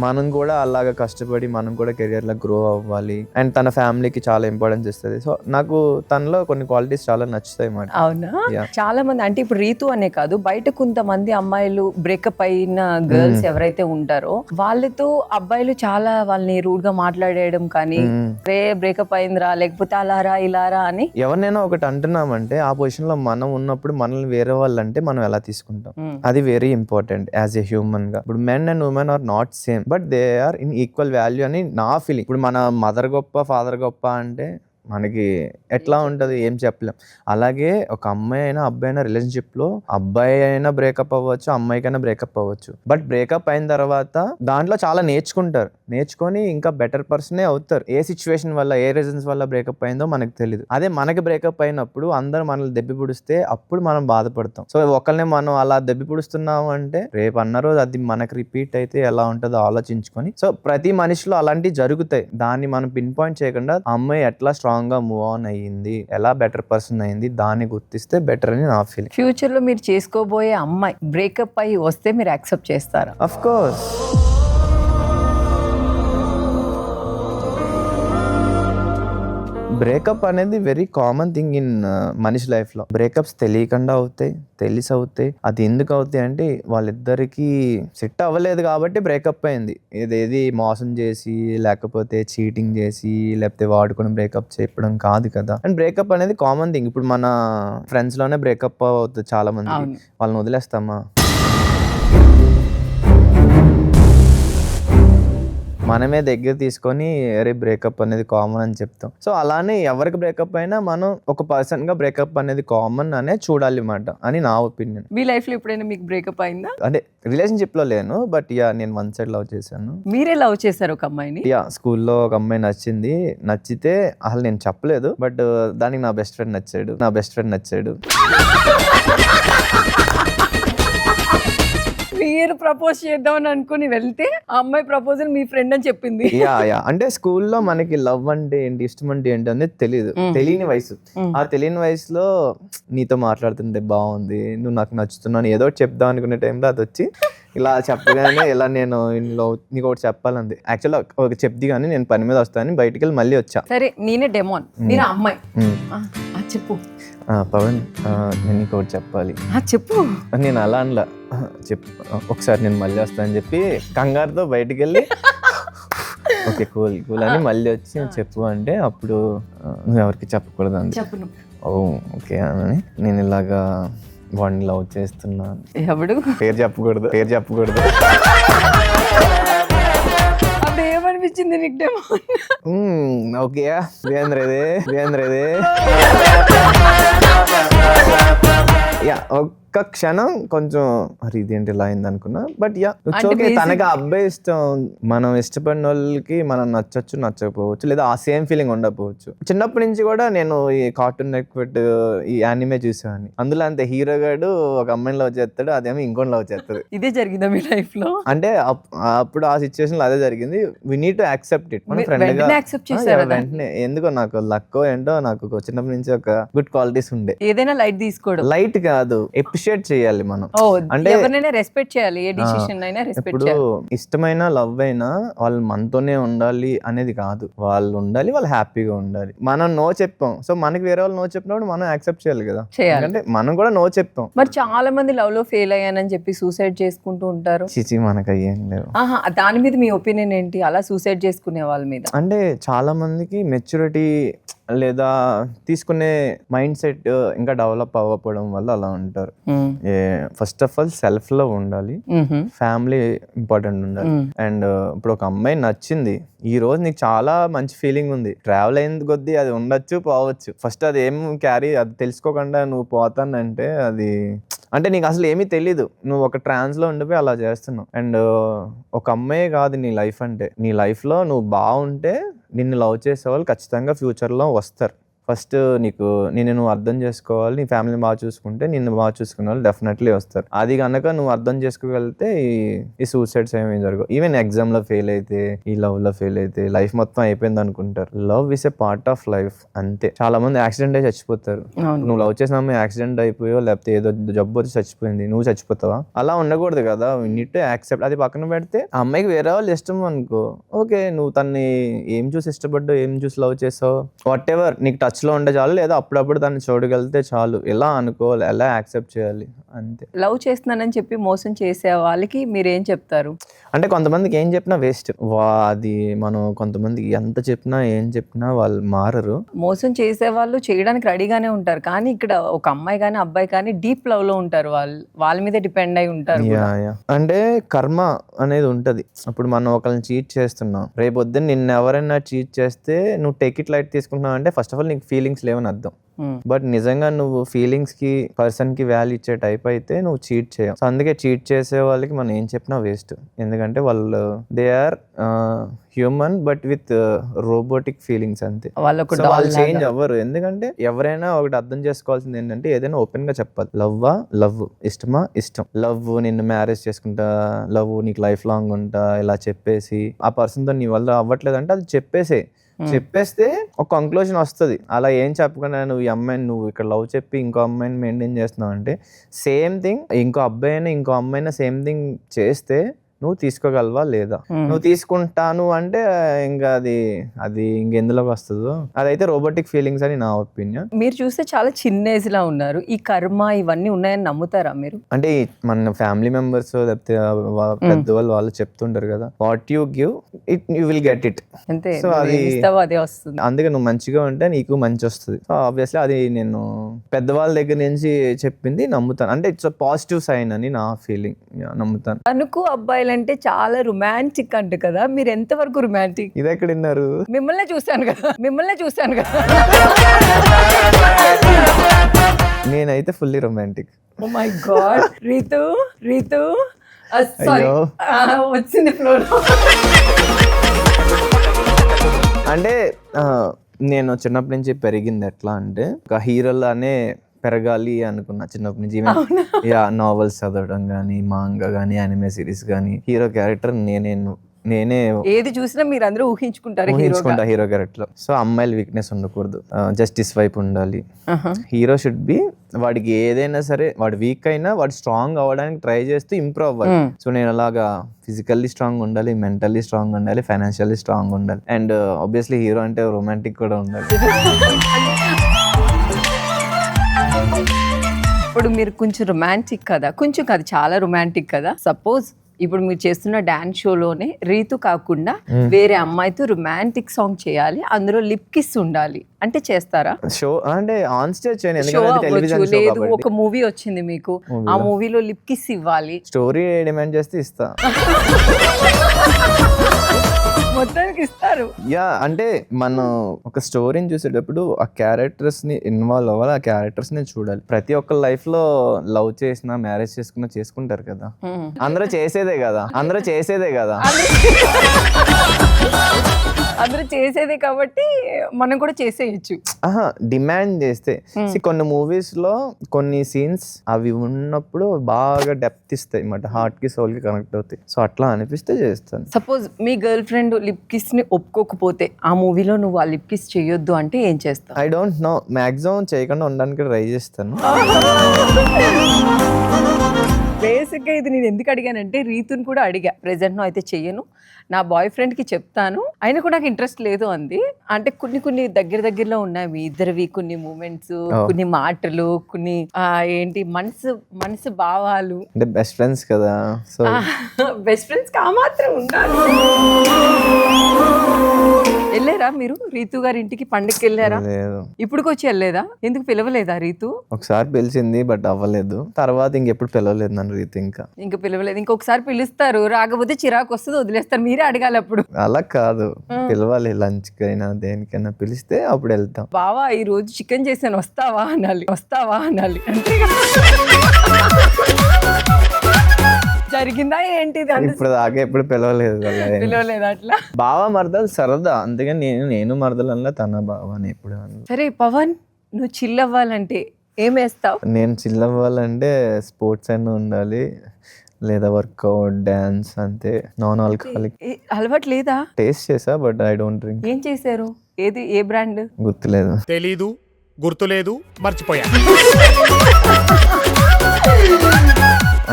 మనం కూడా అలాగా కష్టపడి మనం కూడా కెరియర్లో గ్రో అవ్వాలి. అండ్ తన ఫ్యామిలీకి చాలా ఇంపార్టెన్స్ ఇస్తుంది. సో నాకు తనలో కొన్ని క్వాలిటీస్ చాలా నచ్చుతాయి మాట. అవునా? చాలా మంది అంటే ఇప్పుడు రీతు అనే కాదు, బయట కొంతమంది అమ్మాయిలు బ్రేకప్ అయిన గర్ల్స్ ఎవరైతే ఉంటారో వాళ్ళతో అబ్బాయిలు చాలా వాళ్ళని రూడ్ గా మాట్లాడేయడం కానీ, రే బ్రేకప్ అయిందిరా, లేకపోతే అలారా ఇలారా అని. ఎవరినైనా ఒకటి అంటున్నామంటే ఆ పొజిషన్ లో మనం ఉన్నప్పుడు మనల్ని వేరే వాళ్ళు అంటే మనం మనం ఎలా తీసుకుంటాం, అది very important as a human గా. ఇప్పుడు men and women are not same, but they are in equal value అని నా ఫీలింగ్. ఇప్పుడు మన మదర్ గొప్ప ఫాదర్ గొప్ప అంటే మనకి ఎట్లా ఉంటుంది ఏం చెప్పలేం. అలాగే ఒక అమ్మాయి అయినా అబ్బాయి అయినా రిలేషన్షిప్లో అబ్బాయి అయినా బ్రేకప్ అవ్వచ్చు, అమ్మాయికైనా బ్రేకప్ అవ్వచ్చు. బట్ బ్రేకప్ అయిన తర్వాత దాంట్లో చాలా నేర్చుకుంటారు, నేర్చుకొని ఇంకా బెటర్ పర్సనే అవుతారు. ఏ సిచ్యువేషన్ వల్ల ఏ రీజన్స్ వల్ల బ్రేకప్ అయిందో మనకు తెలియదు. అదే మనకి బ్రేకప్ అయినప్పుడు అందరూ మనల్ని దెబ్బి పుడిస్తే అప్పుడు మనం బాధపడతాం. సో ఒకరిని మనం అలా దెబ్బి పుడుస్తున్నాము అంటే రేపు అన్న రోజు అది మనకి రిపీట్ అయితే ఎలా ఉంటుందో ఆలోచించుకొని, సో ప్రతి మనిషిలో అలాంటివి జరుగుతాయి. దాన్ని మనం పిన్ పాయింట్ చేయకుండా అమ్మాయి ఎట్లా స్ట్రాంగ్ గా మూవ్ ఆన్ అయ్యింది, ఎలా బెటర్ పర్సన్ అయింది, దాన్ని గుర్తిస్తే బెటర్ అని నా ఫీలింగ్. ఫ్యూచర్ లో మీరు చేసుకోబోయే అమ్మాయి బ్రేకప్ అయ్యి వస్తే మీరు యాక్సెప్ట్ చేస్తారా? Of course. బ్రేకప్ అనేది వెరీ కామన్ థింగ్ ఇన్ మనిషి లైఫ్లో. బ్రేకప్స్ తెలియకుండా అవుతాయి, తెలిసి అవుతాయి. అది ఎందుకు అవుతాయి అంటే వాళ్ళిద్దరికి సెట్ అవ్వలేదు కాబట్టి బ్రేకప్ అయింది. ఏదేది మోసం చేసి లేకపోతే చీటింగ్ చేసి లేకపోతే వాడుకొని బ్రేకప్ చెప్పడం కాదు కదా. అండ్ బ్రేకప్ అనేది కామన్ థింగ్. ఇప్పుడు మన ఫ్రెండ్స్ లోనే బ్రేకప్ అవుతుంది చాలా మంది. వాళ్ళని వదిలేస్తామా? మనమే దగ్గర తీసుకొని అరే బ్రేకప్ అనేది కామన్ అని చెప్తాం. సో అలానే ఎవరికి బ్రేకప్ అయినా మనం ఒక పర్సన్ గా బ్రేకప్ అనేది కామన్ అనే చూడాలి మాట అని నా ఒపీనియన్. మీ లైఫ్ లో ఎప్పుడైనా మీకు బ్రేకప్ అయిందా? అంటే రిలేషన్షిప్ లో లేను, బట్ యా నేను వన్ సైడ్ లవ్ చేశాను. మీరే లవ్ చేశారు ఒక అమ్మాయిని? యా, స్కూల్లో ఒక అమ్మాయి నచ్చితే అసలు నేను చెప్పలేదు, బట్ దానికి నా బెస్ట్ ఫ్రెండ్ నచ్చాడు. మీరు ప్రపోజ్ చేద్దామని అనుకుని వెళ్తే ఆ అమ్మాయి ప్రపోజల్ మీ ఫ్రెండ్ అని చెప్పింది. యా అంటే స్కూల్లో మనకి లవ్ అంటే ఏంటి, ఇష్టం అంటే ఏంటి అనేది తెలియని వయసు. ఆ తెలియని వయసులో నీతో మాట్లాడుతుంటే బాగుంది, నువ్వు నాకు నచ్చుతున్నాను ఏదో ఒకటి చెప్దాం అనుకునే టైంలో అది వచ్చి ఇలా చెప్పగానే ఇలా నేను నీకు ఒకటి చెప్పాలంది. యాక్చువల్గా ఒక చెప్ది కానీ నేను పని మీద వస్తాను, బయటికి వెళ్ళి మళ్ళీ వచ్చా. సరే నేనే డెమోన్, నేను అమ్మాయి. చెప్పు పవన్, నేను నీకు ఒకటి చెప్పాలి. చెప్పు. నేను అలా అనలా, చెప్పు ఒకసారి నేను మళ్ళీ వస్తానని చెప్పి కంగారుతో బయటికి వెళ్ళి ఓకే కూల్ అని మళ్ళీ వచ్చి చెప్పు అంటే అప్పుడు నువ్వు ఎవరికి చెప్పకూడదు అంది. ఓ ఓకే అని నేను ఇలాగా వాడిని లవ్ చేస్తున్నాను. ఎవడు? పేరు చెప్పకూడదు. అప్పుడు ఏమనిపించింది నీకు డెమోన్? ఓకే వేంద్రదే యా ఒక్క క్షణం కొంచెం మరి ఇదేంటి ఇలా అయింది అనుకున్నా. బట్ యా ఓకే, తనకి అబ్బాయి ఇష్టం, మనం ఇష్టపడిన వాళ్ళకి మనం నచ్చచ్చు నచ్చకపోవచ్చు, లేదా ఆ సేమ్ ఫీలింగ్ ఉండకపోవచ్చు. చిన్నప్పటి నుంచి కూడా నేను ఈ కార్టూన్ నెట్వర్క్ ఈ యానిమే చూసాను. అందులో అంతే హీరో గాడు ఒక అమ్మాయిని లవ్ చేస్తాడు, అదేమో ఇంకోటి లవ్ చేస్తాడు. ఇదే జరిగిందా మీ లైఫ్ లో? అంటే అప్పుడు ఆ సిచ్యువేషన్ లో అదే జరిగింది. We need to accept it. మన ఫ్రెండ్ గా వెంటనే ఎందుకో నాకు లక్కో ఏంటో నాకు చిన్నప్పటి నుంచి ఒక గుడ్ క్వాలిటీస్ ఉండే. ఏదైనా లైట్ తీసుకోవడం, లైట్ కాదు అప్రిషియేట్ చేయాలి మనం. అంటే ఎవరినైనా రెస్పెక్ట్ చేయాలి, ఏ డిసిషన్ అయినా రెస్పెక్ట్ చేయాలి. ఇష్టమైన లవ్ అయినా వాళ్ళు మనతోనే ఉండాలి అనేది కాదు, వాళ్ళు ఉండాలి, వాళ్ళు హ్యాపీగా ఉండాలి. మనం నో చెప్పాం, సో మనకి వేరే వాళ్ళు నో చెప్పినప్పుడు మనం యాక్సెప్ట్ చేయాలి కదా, అంటే మనం కూడా నో చెప్పాం. మరి చాలా మంది లవ్ లో ఫెయిల్ అయ్యానని చెప్పి సూసైడ్ చేసుకుంటూ ఉంటారు. చిచి మనకు అయ్యేం లేవు. దాని మీద మీ ఒపీనియన్ ఏంటి, అలా సూసైడ్ చేసుకునే వాళ్ళ మీద? అంటే చాలా మందికి మెచ్యూరిటీ లేదా తీసుకునే మైండ్ సెట్ ఇంకా డెవలప్ అవ్వకపోవడం వల్ల అలా ఉంటారు. First of all self love ఉండాలి, ఫ్యామిలీ ఇంపార్టెంట్ ఉండాలి. అండ్ ఇప్పుడు ఒక అమ్మాయి నచ్చింది, ఈ రోజు నీకు చాలా మంచి ఫీలింగ్ ఉంది, ట్రావెల్ అయిన కొద్దీ అది ఉండొచ్చు పోవచ్చు. ఫస్ట్ అది ఏం క్యారీ అది తెలుసుకోకుండా నువ్వు పోతానంటే అది అంటే నీకు అసలు ఏమీ తెలీదు, నువ్వు ఒక ట్రాన్స్ లో ఉండిపోయి అలా చేస్తున్నావు. అండ్ ఒక అమ్మాయి కాదు నీ లైఫ్ అంటే, నీ లైఫ్ లో నువ్వు బాగుంటే నిన్ను లవ్ చేసే వాళ్ళు ఖచ్చితంగా ఫ్యూచర్ లో వస్తారు. ఫస్ట్ నిన్ను నువ్వు అర్థం చేసుకోవాలి, నీ ఫ్యామిలీని బాగా చూసుకుంటే నిన్ను బాగా చూసుకునే వాళ్ళు డెఫినెట్లీ వస్తారు. అది కనుక నువ్వు అర్థం చేసుకోగలిగితే ఈ సూసైడ్స్ ఏమీ జరగవు. ఈవెన్ ఎగ్జామ్ లో ఫెయిల్ అయితే, ఈ లవ్ లో ఫెయిల్ అయితే లైఫ్ మొత్తం అయిపోయింది అనుకుంటారు. Love is a part of life అంతే. చాలా మంది యాక్సిడెంట్ అయి చచ్చిపోతారు. నువ్వు లవ్ చేసిన అమ్మాయి యాక్సిడెంట్ అయిపోయో లేకపోతే ఏదో జబ్బు వచ్చి చచ్చిపోయింది, నువ్వు చచ్చిపోతావా? అలా ఉండకూడదు కదా, నీట్ టు యాక్సెప్ట్. అది పక్కన పెడితే ఆ అమ్మాయికి వేరే వాళ్ళు ఇష్టం అనుకో, ఓకే నువ్వు తన్ని ఏం చూసి ఇష్టపడ్డావు, ఏం చూసి లవ్ చేసావు, వాట్ ఎవర్ నీకు టచ్ టచ్ లో ఉంటే చాలు, లేదా అప్పుడప్పుడు దాన్ని చూడగలిగితే చాలు, ఎలా అనుకోవాలి, ఎలా యాక్సెప్ట్ చేయాలి అంతే. లవ్ చేస్తున్నానని చెప్పి మోసం చేసే వాళ్ళకి మీరేం చెప్తారు? అంటే కొంతమందికి ఏం చెప్పినా వేస్ట్, అది మనం కొంతమందికి ఎంత చెప్పినా ఏం చెప్పినా వాళ్ళు మారరు. మోసం చేసే వాళ్ళు చేయడానికి రెడీగానే ఉంటారు, కానీ ఇక్కడ ఒక అమ్మాయి కానీ అబ్బాయి కానీ డీప్ లవ్ లో ఉంటారు, వాళ్ళ మీదే డిపెండ్ అయి ఉంటారు కూడా. అంటే కర్మ అనేది ఉంటది. ఇప్పుడు మనం ఒకరిని చీట్ చేస్తున్నాం, రేపు పొద్దున్న నిన్ను ఎవరైనా చీట్ చేస్తే నువ్వు టేక్ ఇట్ లైట్ తీసుకుంటున్నావు అంటే ఫస్ట్ ఆఫ్ ఆల్ నీకు ఫీలింగ్స్ లేవని అర్థం. బట్ నిజంగా నువ్వు ఫీలింగ్స్ కి, పర్సన్ కి వాల్యూ ఇచ్చే టైప్ అయితే నువ్వు చీట్ చేయవు. సో అందుకే చీట్ చేసే వాళ్ళకి మనం ఏం చెప్పినా వేస్ట్, ఎందుకంటే వాళ్ళు they are human but with robotic feelings అంతే. వాళ్ళు చేంజ్ అవ్వరు. ఎందుకంటే ఎవరైనా ఒకటి అర్థం చేసుకోవాల్సింది ఏంటంటే ఏదైనా ఓపెన్ గా చెప్పాలి. లవ్వా లవ్, ఇష్టమా ఇష్టం, లవ్ నిన్ను మ్యారేజ్ చేసుకుంటా, లవ్ నీకు లైఫ్ లాంగ్ ఉంటా, ఇలా చెప్పేసి ఆ పర్సన్ తో నీ వల్ల అవ్వట్లేదంటే అది చెప్పేస్తే ఒక కంక్లూజన్ వస్తుంది. అలా ఏం చెప్పకుండా నువ్వు ఈ అమ్మాయిని, నువ్వు ఇక్కడ లవ్ చెప్పి ఇంకో అమ్మాయిని మెయింటైన్ చేస్తున్నావు అంటే సేమ్ థింగ్ ఇంకో అబ్బాయి అయినా ఇంకో అమ్మాయినా సేమ్ థింగ్ చేస్తే నువ్వు తీసుకోగలవా లేదా? నువ్వు తీసుకుంటాను అంటే ఇంకా అది ఇంకెందులోకి వస్తుందో అదైతే రోబోటిక్ ఫీలింగ్స్ అని నా ఒపీనియన్. మీరు చూస్తే చాలా చిన్న ఏజ్ లా ఉన్నారు. ఈ కర్మ ఇవన్నీ ఉన్నాయని నమ్ముతారా మీరు? అంటే మన ఫ్యామిలీ మెంబర్స్ లేకపోతే పెద్దవాళ్ళు వాళ్ళు చెప్తుంటారు కదా, what you give it you will get it. అంతే, సో అది ఇస్తావో అదే వస్తుంది. అందుకే నువ్వు మంచిగా ఉంటే నీకు మంచి వస్తుంది. సో ఆబ్వియస్లీ అది నేను పెద్దవాళ్ళ దగ్గర నుంచి చెప్పింది నమ్ముతాను. అంటే ఇట్స్ పాజిటివ్ సైన్ అని నా ఫీలింగ్, నమ్ముతాను. అనుకు అబ్బాయిలంటే చాలా రొమాంటిక్ అంట కదా, మీరు ఎంతవరకు రొమాంటిక్? ఇది ఎక్కడ విన్నారు? మిమ్మల్ని చూస్తాను కదా. నేనైతే fully romantic. Oh my god. Ritu sorry, వచ్చింది ఫ్లోర్. అంటే నేను చిన్నప్పటి నుంచి పెరిగింది ఎట్లా అంటే ఒక హీరోలానే పెరగాలి అనుకున్నా చిన్నప్పటి నుంచి. నావెల్స్ చదవడం కానీ, మాంగా కానీ, యానిమే సిరీస్ కానీ, హీరో క్యారెక్టర్ నేనే ఏది చూసినా మీరు అందరూ ఊహించుకుంటా హీరో క్యారెక్టర్. సో అమ్మాయిల వీక్నెస్ ఉండకూడదు, జస్టిస్ వైపు ఉండాలి. హీరో షుడ్ బి, వాడికి ఏదైనా సరే వాడు వీక్ అయినా వాడు స్ట్రాంగ్ అవ్వడానికి ట్రై చేస్తూ ఇంప్రూవ్ అవ్వాలి. సో నేను అలాగా ఫిజికల్లీ స్ట్రాంగ్ ఉండాలి, మెంటల్లీ స్ట్రాంగ్ ఉండాలి, ఫైనాన్షియల్లీ స్ట్రాంగ్ ఉండాలి, అండ్ ఆబ్వియస్లీ హీరో అంటే రొమాంటిక్ కూడా ఉండాలి. ఇప్పుడు మీరు కొంచెం రొమాంటిక్ కదా, కొంచెం కాదు చాలా రొమాంటిక్ కదా. సపోజ్ ఇప్పుడు మీరు చేస్తున్న డాన్స్ షోలోనే రీతు కాకుండా వేరే అమ్మాయితో రొమాంటిక్ సాంగ్ చేయాలి, అందులో లిప్ కిస్ ఉండాలి అంటే చేస్తారా? షో అంటే ఆన్ స్టేజ్ లేదు, ఒక మూవీ వచ్చింది మీకు, ఆ మూవీలో లిప్ కిస్ ఇవ్వాలి, స్టోరీ డిమాండ్ చేస్తే ఇస్తా. మొత్తానికి ఇస్తారు. అంటే మనం ఒక స్టోరీని చూసేటప్పుడు ఆ క్యారెక్టర్స్ ని ఇన్వాల్వ్ అవ్వాలి, ఆ క్యారెక్టర్స్ ని చూడాలి. ప్రతి ఒక్క లైఫ్ లో లవ్ చేసినా, మ్యారేజ్ చేసుకుంటారు కదా, అందరూ చేసేదే కదా. అందరూ చేసేదే కాబట్టి మనం కూడా చేసేయచ్చు. డిమాండ్ చేస్తే కొన్ని మూవీస్ లో కొన్ని సీన్స్ అవి ఉన్నప్పుడు బాగా డెప్త్ ఇస్తాయి అన్నమాట, హార్ట్ కి సోల్ కి కనెక్ట్ అవుతాయి. సో అట్లా అనిపిస్తే చేస్తాను. సపోజ్ మీ గర్ల్ ఫ్రెండ్ లిప్ కిస్ ని ఒప్పుకోకపోతే ఆ మూవీలో నువ్వు ఆ లిప్ కిస్ చేయొద్దు అంటే ఏం చేస్తావు? ఐ డోంట్ నో, మాక్సిమం చేయకుండా ఉండడానికి ట్రై చేస్తాను. బేసిక్గా ఇది నేను ఎందుకు అడిగానంటే రీతుని కూడా అడిగా, ప్రెజెంట్ అయితే చెయ్యను, నా బాయ్ ఫ్రెండ్కి చెప్తాను, అయినా కూడా నాకు ఇంట్రెస్ట్ లేదు అంది. అంటే కొన్ని దగ్గరలో ఉన్నాయి మీ ఇద్దరివి, కొన్ని మూమెంట్స్, కొన్ని మాటలు, కొన్ని ఏంటి మనసు భావాలు. అంటే బెస్ట్ ఫ్రెండ్స్ కదా, సో బెస్ట్ ఫ్రెండ్స్ కా మాత్రం ఉండాలి. వెళ్ళారా మీరు రీతు గారి ఇంటికి పండుగకి వెళ్ళారా? లేదు. ఇప్పుడుకొచ్చి వెళ్ళలేదా? ఎందుకు పిలవలేదా రీతు? ఒకసారి పిలిచింది బట్ అవ్వలేదు, తర్వాత ఇంకెప్పుడు పిలవలేదు నన్ను రీతు. ఇంకా పిలవలేదు. ఇంకొకసారి పిలుస్తారు, రాకపోతే చిరాకు వస్తుంది, వదిలేస్తారు, మీరే అడగాలి అప్పుడు. అలా కాదు, పిలవాలి, లంచ్ కైనా దేనికైనా పిలిస్తే అప్పుడు వెళ్తాం. బావా ఈ రోజు చికెన్ చేశాను వస్తావా అనాలి, అంతే. జరిగిందా ఏంటి? ఇప్పుడు దాకా ఎప్పుడు పిలవలేదు అట్లా. బావా మరదలు సరదా, అందుకని నేను మరదలన్నా తన బావ అని ఎప్పుడు. సరే పవన్, నువ్వు చిల్ అవ్వాలంటే ఏం వేస్తావు? నేను చిల్ అవ్వాలంటే స్పోర్ట్స్ అయినా ఉండాలి, లేదా వర్కౌట్, డాన్స్, అంతే. నాన్ ఆల్కహాలిక్ అలవాటు లేదా? టేస్ట్ చేసా బట్ ఐ డోంట్ డ్రింక్. ఏం చేశారు? ఏ బ్రాండ్? గుర్తులేదు. తెలీదు, గుర్తులేదు, మర్చిపోయా.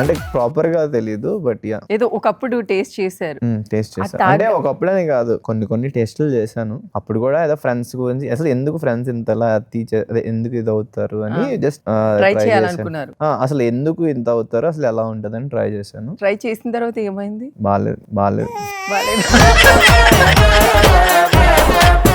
అంటే ప్రాపర్ గా తెలీదు బట్ యా ఏదో ఒకప్పుడు టేస్ట్ చేశారు. టేస్ట్ చేశాను. అంటే ఒకప్పుడనే కాదు, కొన్ని టేస్టులు చేశాను. అప్పుడు కూడా ఏదో ఫ్రెండ్స్ గురించి అసలు ఎందుకు ఫ్రెండ్స్ ఇంతలా అదే ఎందుకు ఇది అవుతారు అని జస్ట్ ట్రై చేయాలనుకున్నారు. అసలు ఎందుకు ఇంత అవుతారు, అసలు ఎలా ఉంటదని ట్రై చేశాను. ట్రై చేసిన తర్వాత ఏమైంది? బాలేదు.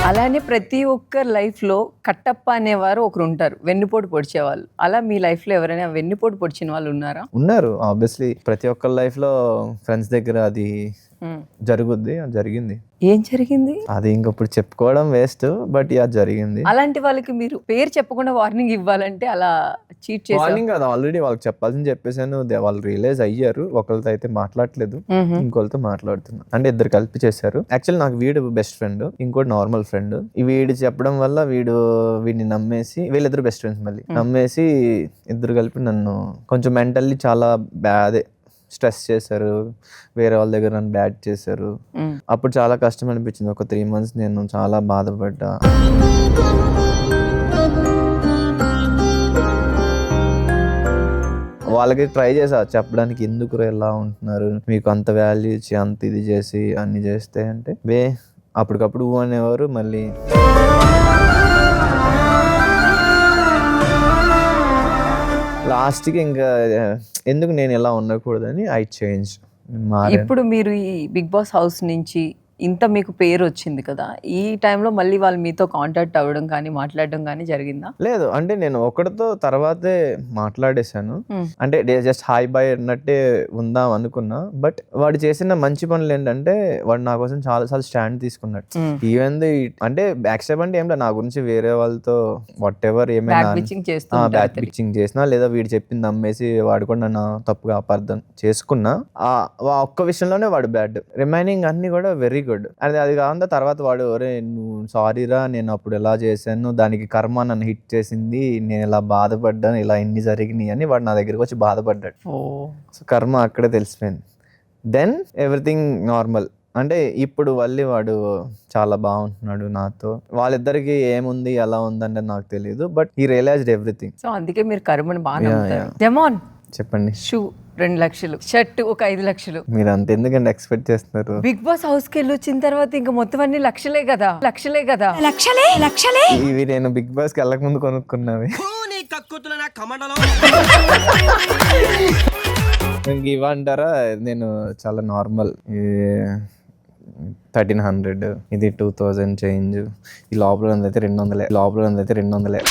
అలానే ప్రతి ఒక్కరి లైఫ్ లో కట్టప్ప అనేవారు ఒకరు ఉంటారు, వెన్నుపోటు పొడిచేవాళ్ళు. అలా మీ లైఫ్ లో ఎవరైనా వెన్నుపోటు పొడిచిన వాళ్ళు ఉన్నారా? ఉన్నారు ఆబ్వియస్లీ. ప్రతి ఒక్కరి లైఫ్ లో ఫ్రెండ్స్ దగ్గర అది జరిగింది. ఏం జరిగింది? అది ఇంకప్పుడు చెప్పుకోవడం వేస్ట్, బట్ యా జరిగింది. అలాంటి వాళ్ళకి మీరు పేరు చెప్పకుండా వార్నింగ్ ఇవ్వాలంటే అలా చీట్ చేసి వార్నింగ్ కాదు, ఆల్రెడీ వాళ్ళకి చెప్పాల్సింది చెప్పేసాను. వాళ్ళు రియలైజ్ అయ్యారు. ఒకరితో అయితే మాట్లాడలేదు, ఇంకోళ్ళతో మాట్లాడుతున్నా. అంటే ఇద్దరు కలిపి చేశారు. యాక్చువల్లీ నాకు వీడు బెస్ట్ ఫ్రెండ్, ఇంకోటి నార్మల్ ఫ్రెండ్. వీడు చెప్పడం వల్ల వీడిని నమ్మేసి, వీళ్ళిద్దరు బెస్ట్ ఫ్రెండ్స్ మళ్ళీ నమ్మేసి ఇద్దరు కలిపి నన్ను కొంచెం మెంటల్లీ చాలా అదే స్ట్రెస్ చేశారు. వేరే వాళ్ళ దగ్గర నన్ను బ్యాడ్ చేశారు. అప్పుడు చాలా కష్టం అనిపించింది. ఒక 3 months నేను చాలా బాధపడ్డా. వాళ్ళకి ట్రై చేసా చెప్పడానికి, ఎందుకు ఎలా ఉంటున్నారు, మీకు అంత వాల్యూ ఇచ్చి అంత ఇది చేసి అన్ని చేస్తే అంటే అప్పటికప్పుడు అనేవారు. మళ్ళీ లాస్ట్కి ఇంకా ఎందుకు నేను ఎలా ఉండకూడదని ఐ చేంజ్. ఇప్పుడు మీరు ఈ బిగ్ బాస్ హౌస్ నుంచి ఇంత మీకు పేరు వచ్చింది కదా, ఈ టైంలో మళ్ళీ వాళ్ళు మీతో కాంటాక్ట్ అవ్వడం కానీ మాట్లాడడం కానీ జరిగిందా? లేదు, అంటే నేను ఒకటితో తర్వాతే మాట్లాడేశాను. అంటే జస్ట్ హాయ్ బాయ్ అన్నట్టే ఉందాం అనుకున్నా. బట్ వాడు చేసిన మంచి పనులు ఏంటంటే వాడు నా కోసం చాలా సార్లు స్టాండ్ తీసుకున్నాడు. ఈవెన్ అంటే బ్యాక్ స్టెప్ అంటే ఏం లేదు, నా గురించి వేరే వాళ్ళతో వాట్ ఎవర్ ఏమైనా బ్యాక్ పిచ్చింగ్ చేసినా లేదా వీడు చెప్పింది నమ్మేసి వాడు కూడా నన్ను తప్పుగా అపార్థం చేసుకున్నా, ఒక్క విషయంలోనే వాడు బ్యాడ్. రిమైనింగ్ అన్ని కూడా వెరీ గుడ్. అది కాకుండా తర్వాత వాడు నువ్వు సారీరా, నేను అప్పుడు ఎలా చేశాను, దానికి కర్మ నన్ను హిట్ చేసింది, నేను ఇలా బాధపడ్డాను, ఇలా ఇన్ని జరిగినాయి అని వాడు నా దగ్గరికి వచ్చి బాధపడ్డాడు. సో కర్మ అక్కడే తెలిసిపోయింది. Then everything normal. అంటే ఇప్పుడు మళ్ళీ వాడు చాలా బాగుంటున్నాడు నాతో. వాళ్ళిద్దరికి ఏముంది ఎలా ఉందంటే నాకు తెలియదు, బట్ ఈ రియలైజ్డ్ ఎవ్రీథింగ్. సో అందుకే మీరు కర్మని బాగా జమాన్ చెప్పండి. షూ 2 లక్షలు, షర్ట్ ఒక 5 లక్షలు. మీరు అంత ఎందుకంటే ఎక్స్పెక్ట్ చేస్తున్నారు? బిగ్ బాస్ హౌస్ కి వెళ్ళి వచ్చిన తర్వాత ఇంకా మొత్తం అన్ని లక్షలే కదా. ఇవి నేను బిగ్ బాస్ కి వెళ్ళక ముందు కొనుక్కున్నవి. ఇవ్వంటారా? నేను చాలా నార్మల్. 1300, ఇది 2000 చేంజ్. ఈ లోపల ఉందైతే 200.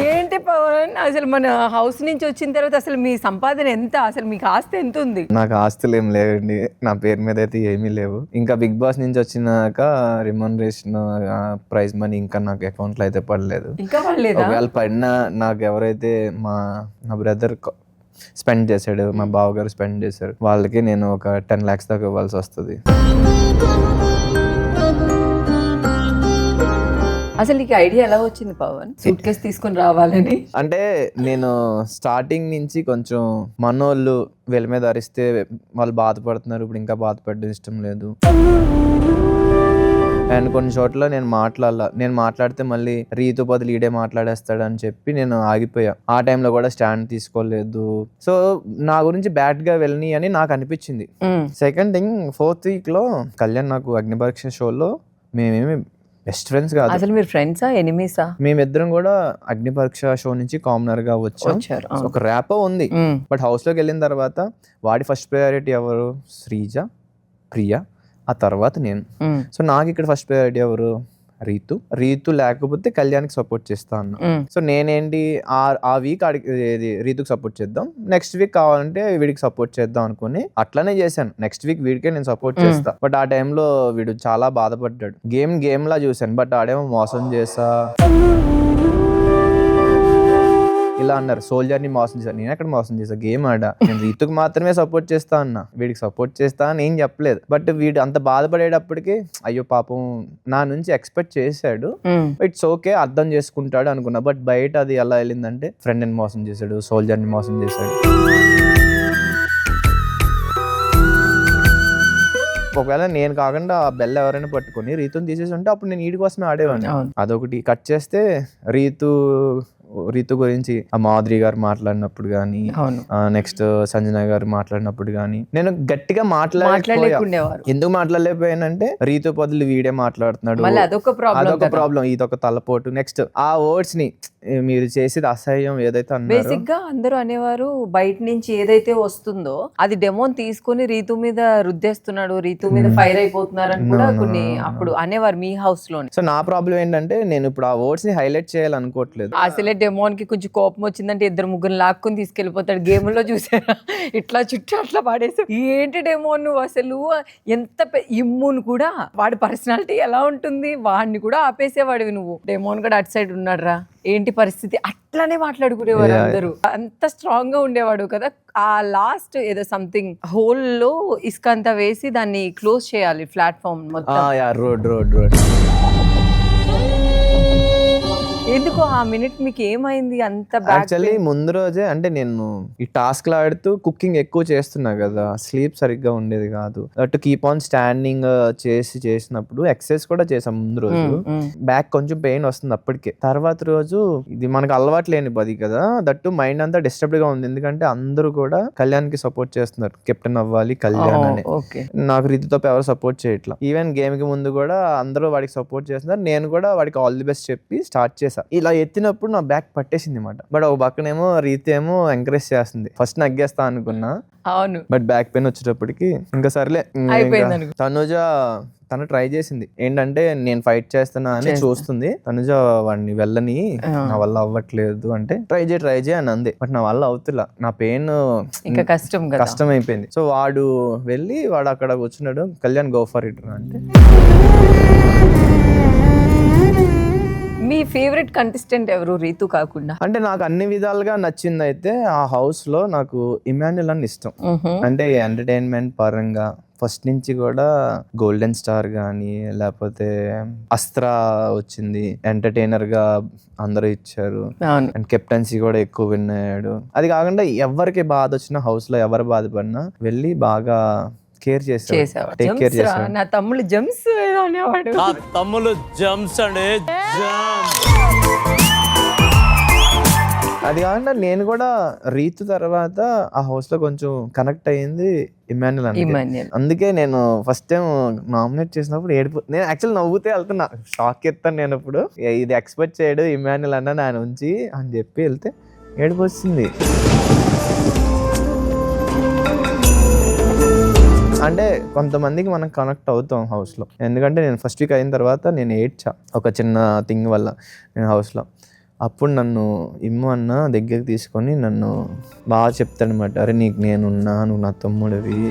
ఏంటి పవన్, అసలు మన హౌస్ నుంచి వచ్చిన తర్వాత అసలు మీ సంపాదన ఎంత, అసలు మీకు ఆస్తి ఎంత ఉంది? నాకు ఆస్తులు ఏం లేవండి, నా పేరు మీద అయితే ఏమీ లేవు. ఇంకా బిగ్ బాస్ నుంచి వచ్చినాక రిమనరేషన్, ప్రైజ్ మనీ ఇంకా నాకు అకౌంట్లో అయితే పడలేదు. ఇంకా పడలేదా? ఒకవేళ పడినా నాకు ఎవరైతే నా బ్రదర్ స్పెండ్ చేశాడు, మా బావగారు స్పెండ్ చేశారు, వాళ్ళకి నేను ఒక 10 lakhs దాకా ఇవ్వాల్సి వస్తుంది. అసలు నీకు ఐడియా ఎలా వచ్చింది పవన్ సూట్ కేసు తీసుకొని రావాలని? అంటే నేను స్టార్టింగ్ నుంచి కొంచెం మనోళ్ళు వీళ్ళ మీద అరిస్తే వాళ్ళు బాధపడుతున్నారు, ఇప్పుడు ఇంకా బాధపడడం ఇష్టం లేదు. అండ్ కొన్ని చోట్ల నేను మాట్లాడితే మళ్ళీ రీతు బదులు ఈడే మాట్లాడేస్తాడు అని చెప్పి నేను ఆగిపోయా. ఆ టైంలో కూడా స్టాండ్ తీసుకోలేదు. సో నా గురించి బ్యాడ్ గా వెళ్ళని అని నాకు అనిపించింది. సెకండ్ థింగ్, 4th week లో కళ్యాణ్ నాకు అగ్నిపరీక్ష షోలో మేమేమి బెస్ట్ ఫ్రెండ్స్ కాదు. అసలు మీరు ఫ్రెండ్సా ఎనిమీసా? మేమిద్దరం కూడా అగ్నిపరీక్ష షో నుంచి కామనర్ గా వచ్చారు. ఒక ర్యాపో ఉంది. బట్ హౌస్ లోకి వెళ్ళిన తర్వాత వాడి ఫస్ట్ ప్రయారిటీ ఎవరు? శ్రీజ, ప్రియా, ఆ తర్వాత నేను. సో నాకు ఇక్కడ ఫస్ట్ ప్రయారిటీ ఎవరు? రీతు లేకపోతే కళ్యాణ్కి సపోర్ట్ చేస్తా అన్నా. సో నేనేంటి ఆ వీక్ రీతుకి సపోర్ట్ చేద్దాం, నెక్స్ట్ వీక్ కావాలంటే వీడికి సపోర్ట్ చేద్దాం అనుకుని అట్లానే చేశాను. నెక్స్ట్ వీక్ వీడికే నేను సపోర్ట్ చేస్తా. బట్ ఆ టైంలో వీడు చాలా బాధపడ్డాడు. గేమ్ లా చూశాను, బట్ ఆడేమో మోసం చేసా ఇలా అన్నారు. సోల్జర్ ని మోసం చేశాను. నేను ఎక్కడ మోసం చేశా? గేమ్ ఆడా. నేను రీతుకి మాత్రమే సపోర్ట్ చేస్తా అన్నా, వీడికి సపోర్ట్ చేస్తా అని ఏం చెప్పలేదు. బట్ వీడు అంత బాధపడేటప్పటికి అయ్యో పాపం నా నుంచి ఎక్స్పెక్ట్ చేశాడు, ఇట్స్ ఓకే అర్థం చేసుకుంటాడు అనుకున్నా. బట్ బయట అది ఎలా వెళ్ళిందంటే ఫ్రెండ్ ని మోసం చేశాడు, సోల్జర్ ని మోసం చేశాడు. ఒకవేళ నేను కాకుండా ఆ బెల్ ఎవరైనా పట్టుకొని రీతుని తీసేసి ఉంటే అప్పుడు నేను వీడి కోసమే ఆడేవాడిని. అదొకటి. కట్ చేస్తే రీతు రీతు గురించి ఆ మాధురి గారు మాట్లాడినప్పుడు కానీ, అవును. నెక్స్ట్ సంజన గారు మాట్లాడినప్పుడు కానీ నేను గట్టిగా మాట్లాడలేకుండేవారు. ఎందుకు మాట్లాడలేకపోయానంటే రీతు బదులు వీడే మాట్లాడుతున్నాడు, మళ్ళీ అదొక అదొక ప్రాబ్లం. ప్రాబ్లం, ఇదొక తలపోటు. నెక్స్ట్ ఆ వర్డ్స్ ని మీరు చేసేది అసహ్యం ఏదైతే అన్నారో, బేసిక్ గా అందరూ అనేవారు బయట నుంచి ఏదైతే వస్తుందో అది డెమోన్ తీసుకొని రీతు మీద రుద్దేస్తున్నాడు, రీతు మీద ఫైర్ అయిపోతున్నారు అని కూడా కొన్ని అప్పుడు అనేవారు మీ హౌస్ లోనే. సో నా ప్రాబ్లం ఏంటంటే నేను ఇప్పుడు ఆ వర్డ్స్ ని హైలైట్ చేయాలనుకోవట్లేదు. అసలే డెమోన్ కి కొంచెం కోపం వచ్చిందంటే ఇద్దరు ముగ్గురు లాక్కుని తీసుకెళ్లిపోతాడు. గేమ్ లో చూసారా ఇట్లా చుట్టూ అట్లా పాడేసి, ఏంటి డెమోన్ నువ్వు అసలు ఎంత ఇమ్మును కూడా వాడి పర్సనాలిటీ ఎలా ఉంటుంది, వాడిని కూడా ఆపేసేవాడివి నువ్వు. డెమోన్ కూడా అటు సైడ్ ఉన్నాడు రా, ఏంటి పరిస్థితి, అట్లానే మాట్లాడుకునేవారు అందరూ. అంత స్ట్రాంగ్ గా ఉండేవాడు కదా. ఆ లాస్ట్ ఏదో సంథింగ్ హోల్ లో ఇసుక అంతా వేసి దాన్ని క్లోజ్ చేయాలి ప్లాట్ఫామ్ మొత్తం. రోడ్ ఎందుకు ఆ మినిట్ మీకు ఏమైంది అంత యాక్చువల్లీ ముందు రోజే అంటే నేను ఈ టాస్క్ ఆడుతూ కుకింగ్ ఎక్కువ చేస్తున్నా కదా, స్లీప్ సరిగ్గా ఉండేది కాదు. టు కీప్ ఆన్ స్టాండింగ్ చేసినప్పుడు ఎక్సర్సైజ్ కూడా చేసాం ముందు రోజు. బ్యాక్ కొంచెం పెయిన్ వస్తుంది అప్పటికే. తర్వాత రోజు ఇది మనకు అలవాటు లేని పది కదా, దట్టు మైండ్ అంతా డిస్టర్బ్డ్ గా ఉంది. ఎందుకంటే అందరూ కూడా కళ్యాణ్ కి సపోర్ట్ చేస్తున్నారు, కెప్టెన్ అవ్వాలి కళ్యాణ్ అని. నాకు రీతితో ఎవరు సపోర్ట్ చేయట్లా. ఈవెన్ గేమ్ కి ముందు కూడా అందరూ వాడికి సపోర్ట్ చేస్తున్నారు. నేను కూడా వాడికి ఆల్ ది బెస్ట్ చెప్పి స్టార్ట్ చేశాను. ఇలా ఎత్తినప్పుడు నా బ్యాక్ పట్టేసింది అన్నమాట. బట్ ఒక పక్కనేమో రీతి ఏమో ఎంకరేజ్ చేస్తుంది. ఫస్ట్ నగ్గేస్తా అనుకున్నా, అవును, బట్ బ్యాక్ పెయిన్ వచ్చేటప్పటికి ఇంకా సర్లే. తనుజ తను ట్రై చేసింది ఏంటంటే నేను ఫైట్ చేస్తున్నా అని చూస్తుంది. తనుజ వాడిని వెళ్ళని, నా వల్ల అవ్వట్లేదు అంటే ట్రై చేయి అని అంది. బట్ నా వల్ల అవుతులా, నా పెయిన్ ఇంకా కష్టం అయిపోయింది. సో వాడు వెళ్ళి వాడు అక్కడ కూర్చున్నాడు, కళ్యాణ్ గో ఫర్ ఇట్ అంటే. మీ ఫేవరెట్ కంటెస్టెంట్ ఎవరు రీతు కాకుండా? అంటే నాకు అన్ని విధాలుగా నచ్చింది అయితే ఆ హౌస్ లో నాకు ఇమాన్యుల్ అని ఇష్టం. అంటే ఎంటర్టైన్మెంట్ పరంగా ఫస్ట్ నుంచి కూడా గోల్డెన్ స్టార్ గానీ, లేకపోతే అస్త్ర వచ్చింది, ఎంటర్టైనర్ గా అందరూ ఇచ్చారు. అండ్ కెప్టెన్సీ కూడా ఎక్కువ విన్ అయ్యాడు. అది కాకుండా ఎవరికి బాధ వచ్చినా, హౌస్ లో ఎవరు బాధపడినా వెళ్ళి బాగా కేర్ చేసేవాడు, టేక్ కేర్ చేసేవాడు. నా తమ్ముళ్ళు జమ్స్ అనేవాడు. అది కాకుండా నేను కూడా రీతు తర్వాత ఆ హౌస్ లో కొంచెం కనెక్ట్ అయ్యింది ఇమాన్యుల్ అని. అందుకే నేను ఫస్ట్ టైం నామినేట్ చేసినప్పుడు నేను యాక్చువల్ నవ్వుతే వెళ్తున్నా, షాక్ ఎత్తాను నేను. ఇప్పుడు ఇది ఎక్స్పెక్ట్ చేయడు ఇమాన్యుల్ అన్న నా నుంచి అని చెప్పి వెళ్తే ఏడుపు వచ్చింది. అంటే కొంతమందికి మనం కనెక్ట్ అవుతాం హౌస్లో. ఎందుకంటే నేను ఫస్ట్ వీక్ అయిన తర్వాత నేను ఏడ్చా ఒక చిన్న థింగ్ వల్ల నేను హౌస్లో. అప్పుడు నన్ను ఇమ్ము అన్న దగ్గరికి తీసుకొని నన్ను బాగా చెప్తాడనమాట, అరే నీకు నేనున్నా, నువ్వు నా తమ్ముడివి.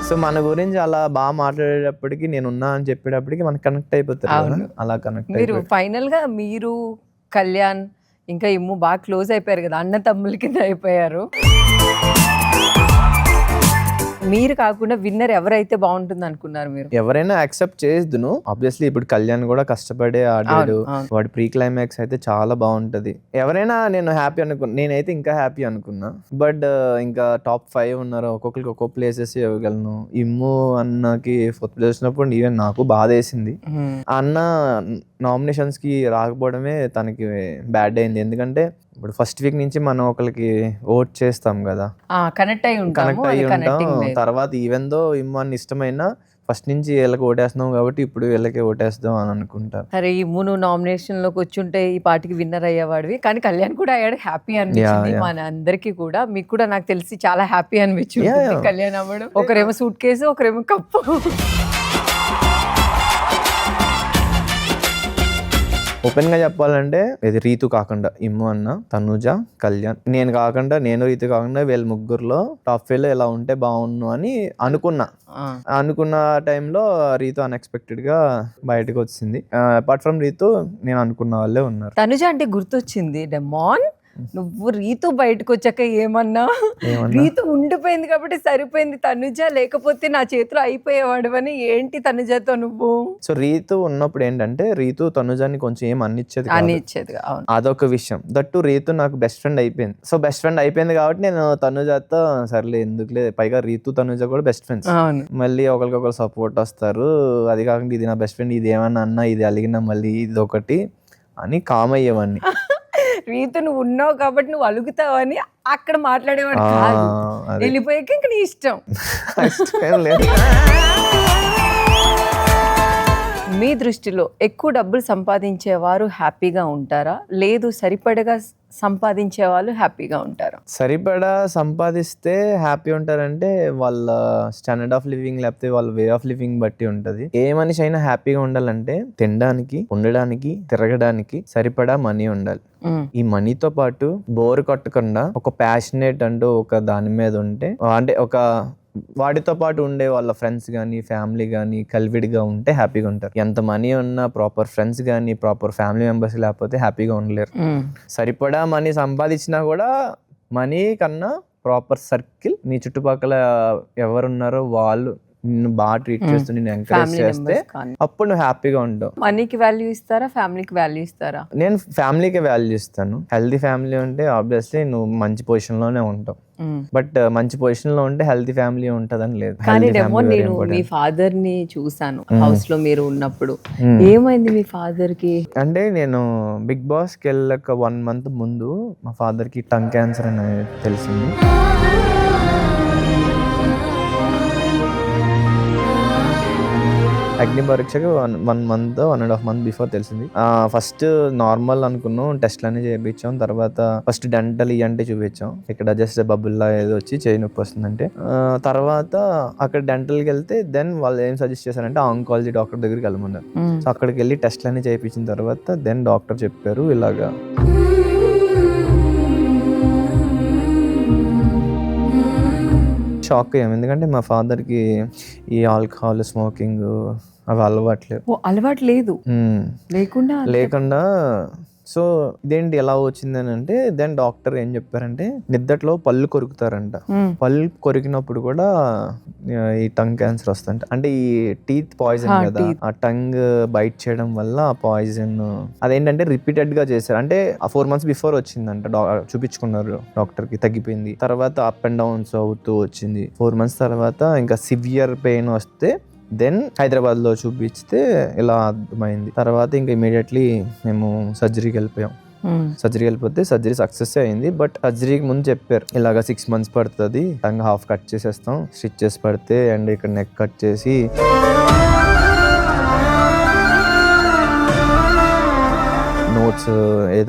సో మన గురించి అలా బాగా మాట్లాడేటప్పటికి, నేనున్నా అని చెప్పేటప్పటికి మనకు కనెక్ట్ అయిపోతారు. అలా కనెక్ట్ మీరు ఫైనల్ గా మీరు కళ్యాణ్ ఇంకా ఇమ్ము బాగా క్లోజ్ అయిపోయారు కదా, అన్న తమ్ముల కింద అయిపోయారు. మీరు కాకుండా విన్నర్ ఎవరైతే బాగుంటుంది అనుకున్నారు మీరు? ఎవరైనా యాక్సెప్ట్ చేద్దును ఆబ్వియస్లీ. ఇప్పుడు కళ్యాణ్ కూడా కష్టపడే ఆడాడు, వాడి ప్రీ క్లైమాక్స్ అయితే చాలా బాగుంటది. ఎవరైనా నేను హ్యాపీ అనుకున్నా, నేనైతే ఇంకా హ్యాపీ అనుకున్నా. బట్ ఇంకా టాప్ 5 ఉన్నారు, ఒక్కొక్కరికి ఒక్కొక్క ప్లేసెస్ ఇవ్వగలను. ఇమ్ము అన్నకి 4th ప్లేస్ వచ్చినప్పుడు ఈవెన్ నాకు బాధ వేసింది. అన్న నామినేషన్స్ కి రాకపోవడమే తనకి బ్యాడ్ అయింది. ఎందుకంటే ఇప్పుడు ఫస్ట్ వీక్ నుంచి మనం ఒకరికి ఓట్ చేస్తాం కదా, కనెక్ట్ అయి ఉంటాం. తర్వాత ఈవెన్ దో ఇమ్మాన్ని ఇష్టమైన ఫస్ట్ నుంచి వీళ్ళకి ఓటేస్తున్నాం కాబట్టి ఇప్పుడు వీళ్ళకి ఓటేస్తాం అని అనుకుంటారు. సరే ఇమ్ము నువ్వు నామినేషన్ లోకి వచ్చుంటే ఈ పార్టీకి విన్నర్ అయ్యేవాడివి, కానీ కళ్యాణ్ కూడా అయ్యాడు, హ్యాపీ అనిపించింది మన అందరికి కూడా. మీకు కూడా నాకు తెలిసి చాలా హ్యాపీ అనిపించింది కళ్యాణ్ అవ్వడం. ఒకరేమో సూట్ కేసు, ఒకరేమో కప్పు. ఓపెన్ గా చెప్పాలంటే ఇది రీతు కాకుండా ఇమ్ము అన్న, తనుజ, కళ్యాణ్, నేను కాకుండా, నేను రీతు కాకుండా వీళ్ళ ముగ్గురులో టాప్ 5 లో ఎలా ఉంటే బాగుండు అని అనుకున్న టైంలో రీతు అన్ఎక్స్పెక్టెడ్ గా బయటకు వచ్చింది. అపార్ట్ ఫ్రమ్ రీతు నేను అనుకున్న వాళ్ళే ఉన్నారు. తనుజ అంటే గుర్తొచ్చింది, డెమాన్ నువ్వు రీతు బయటకు వచ్చాక ఏమన్నా, రీతు ఉండిపోయింది కాబట్టి సరిపోయింది తనుజ, లేకపోతే నా చేతిలో అయిపోయేవాడు అని. ఏంటి తనుజతో నువ్వు? సో రీతు ఉన్నప్పుడు ఏంటంటే రీతు తనుజాన్ని కొంచెం ఏం అనిచ్చేది కాదు. అనిచ్చేది. అవును. అదొక విషయం. దట్టు రీతు నాకు బెస్ట్ ఫ్రెండ్ అయిపోయింది. సో బెస్ట్ ఫ్రెండ్ అయిపోయింది కాబట్టి నేను తనుజతో సర్లే ఎందుకులే, పైగా రీతు తనుజ కూడా బెస్ట్ ఫ్రెండ్స్. అవును. మళ్ళీ ఒకరికొకరు సపోర్ట్ వస్తారు. అది కాకుండా ఇది నా బెస్ట్ ఫ్రెండ్, ఇది ఏమన్నా అన్నా ఇది అలిగినా మళ్ళీ ఇది ఒకటి అని కామ్ అయ్యేవాడిని. రీతు నువ్వు ఉన్నావు కాబట్టి నువ్వు అలుగుతావని అక్కడ మాట్లాడేవాడు కాదు. వెళ్ళిపోయాక ఇంక నీ ఇష్టం. ఇష్టం లేదు. మీ దృష్టిలో ఎక్కువ డబ్బులు సంపాదించేవారు హ్యాపీగా ఉంటారా, లేదు సరిపడగా సంపాదించే వాళ్ళు హ్యాపీగా ఉంటారా? సరిపడా సంపాదిస్తే హ్యాపీ ఉంటారంటే వాళ్ళ స్టాండర్డ్ ఆఫ్ లివింగ్ లేకపోతే వాళ్ళ వే ఆఫ్ లివింగ్ బట్టి ఉంటది. ఏ మనిషి అయినా హ్యాపీగా ఉండాలంటే తినడానికి, ఉండడానికి, తిరగడానికి సరిపడా మనీ ఉండాలి. ఈ మనీతో పాటు బోర్ కొట్టకుండా ఒక ప్యాషనేట్ అంటూ ఒక దాని మీద ఉంటే, అంటే ఒక వాటితో పాటు ఉండే వాళ్ళ ఫ్రెండ్స్ కానీ ఫ్యామిలీ కానీ కలివిడిగా ఉంటే హ్యాపీగా ఉంటారు. ఎంత మనీ ఉన్నా ప్రాపర్ ఫ్రెండ్స్ కానీ ప్రాపర్ ఫ్యామిలీ మెంబర్స్ లేకపోతే హ్యాపీగా ఉండలేరు. సరిపడా మనీ సంపాదించినా కూడా మనీ కన్నా ప్రాపర్ సర్కిల్, నీ చుట్టుపక్కల ఎవరున్నారో వాళ్ళు నిన్ను బాగా ట్రీట్ చేస్తూ నిన్ను ఎంకరేజ్ చేస్తే అప్పుడు నువ్వు హ్యాపీగా ఉంటావు. మనీకి వాల్యూ ఇస్తారా, ఫ్యామిలీకి వాల్యూ ఇస్తారా? నేను ఫ్యామిలీకి వాల్యూ ఇస్తాను. హెల్తీ ఫ్యామిలీ ఉంటే ఆబ్వియస్లీ నువ్వు మంచి పొజిషన్ లోనే ఉంటావు. బట్ మంచి పొజిషన్ లో ఉంటే హెల్తీ ఫ్యామిలీ ఉంటదని లేదు. కానీ డెమో నేను మీ ఫాదర్ ని చూసాను హౌస్ లో మీరు ఉన్నప్పుడు. ఏమైంది మీ ఫాదర్ కి? అంటే నేను బిగ్ బాస్ కి వెళ్ళక 1 month ముందు మా ఫాదర్ కి టంగ్ క్యాన్సర్ అనేది తెలిసింది. అగ్ని పరీక్షకి 1 month 1.5 month బిఫోర్ తెలిసింది. ఫస్ట్ నార్మల్ అనుకున్నాం, టెస్ట్లు అన్ని చేయించాం. తర్వాత ఫస్ట్ డెంటల్ అంటే చూపించాం, ఇక్కడ జస్ట్ బబుల్లా ఏదో వచ్చి చేయి నొప్పి వస్తుందంటే. తర్వాత అక్కడ డెంటల్కి వెళ్తే దెన్ వాళ్ళు ఏం సజెస్ట్ చేశారంటే ఆంకాలజీ డాక్టర్ దగ్గరికి వెళ్ళమన్నారు. సో అక్కడికి వెళ్ళి టెస్ట్లు అన్ని చేయించిన తర్వాత దెన్ డాక్టర్ చెప్పారు ఇలాగా. షాక్ అయ్యాం, ఎందుకంటే మా ఫాదర్కి ఈ ఆల్కహాల్, స్మోకింగ్ అవి అలవాటు లేదు. లేకుండా సో ఇదేంటి ఎలా వచ్చింది అని అంటే దెన్ డాక్టర్ ఏం చెప్పారంటే నిద్దట్లో పళ్ళు కొరుకుతారంట. పళ్ళు కొరికినప్పుడు కూడా ఈ టంగ్ క్యాన్సర్ వస్తుందంట. అంటే ఈ టీత్ పాయిజన్ కదా, ఆ టంగ్ బైట్ చేయడం వల్ల ఆ పాయిజన్ అదేంటంటే రిపీటెడ్ గా చేశారు. అంటే 4 months బిఫోర్ వచ్చిందంట, చూపించుకున్నారు డాక్టర్ కి, తగ్గిపోయింది. తర్వాత అప్ అండ్ డౌన్స్ అవుతూ వచ్చింది. 4 months తర్వాత ఇంకా సివియర్ పెయిన్ వస్తే దెన్ హైదరాబాద్ లో చూపిస్తే ఇలా అర్థమైంది. తర్వాత ఇంకా ఇమీడియట్లీ మేము సర్జరీకి వెళ్ళిపోయాం. సర్జరీకి వెళ్ళిపోతే సర్జరీ సక్సెస్ అయింది. బట్ సర్జరీకి ముందు చెప్పారు ఇలాగా 6 months పడుతుంది, టంగ్ హాఫ్ కట్ చేసేస్తాం, స్టిచెస్ పడితే అండ్ ఇక్కడ నెక్ కట్ చేసి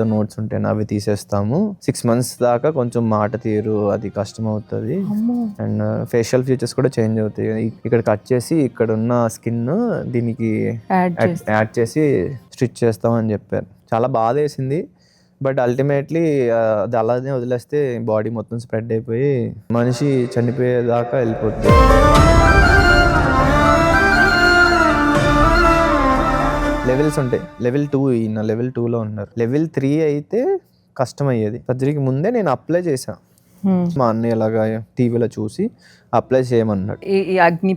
నోట్స్ ఉంటే అవి తీసేస్తాము. 6 months దాకా కొంచెం మాట తీరు అది కష్టం అవుతుంది అండ్ ఫేషియల్ ఫీచర్స్ కూడా చేంజ్ అవుతాయి. ఇక్కడ కట్ చేసి ఇక్కడ ఉన్న స్కిన్ దీనికి యాడ్ చేసి స్టిచ్ చేస్తామని చెప్పారు. చాలా బాధ వేసింది. బట్ అల్టిమేట్లీ అది అలానే వదిలేస్తే బాడీ మొత్తం స్ప్రెడ్ అయిపోయి మనిషి చనిపోయేదాకా వెళ్ళిపోతుంది. లెవెల్స్ ఉంటాయి. లెవెల్ 2 ఈయన లెవెల్ 2లో ఉన్నారు. లెవెల్ 3 అయితే కష్టం అయ్యేది. సర్జరీకి ముందే నేను అప్లై చేశాను. మా అన్నయ్య ఇలాగా టీవీలో చూసి అప్లై చేయమన్నాడు అగ్ని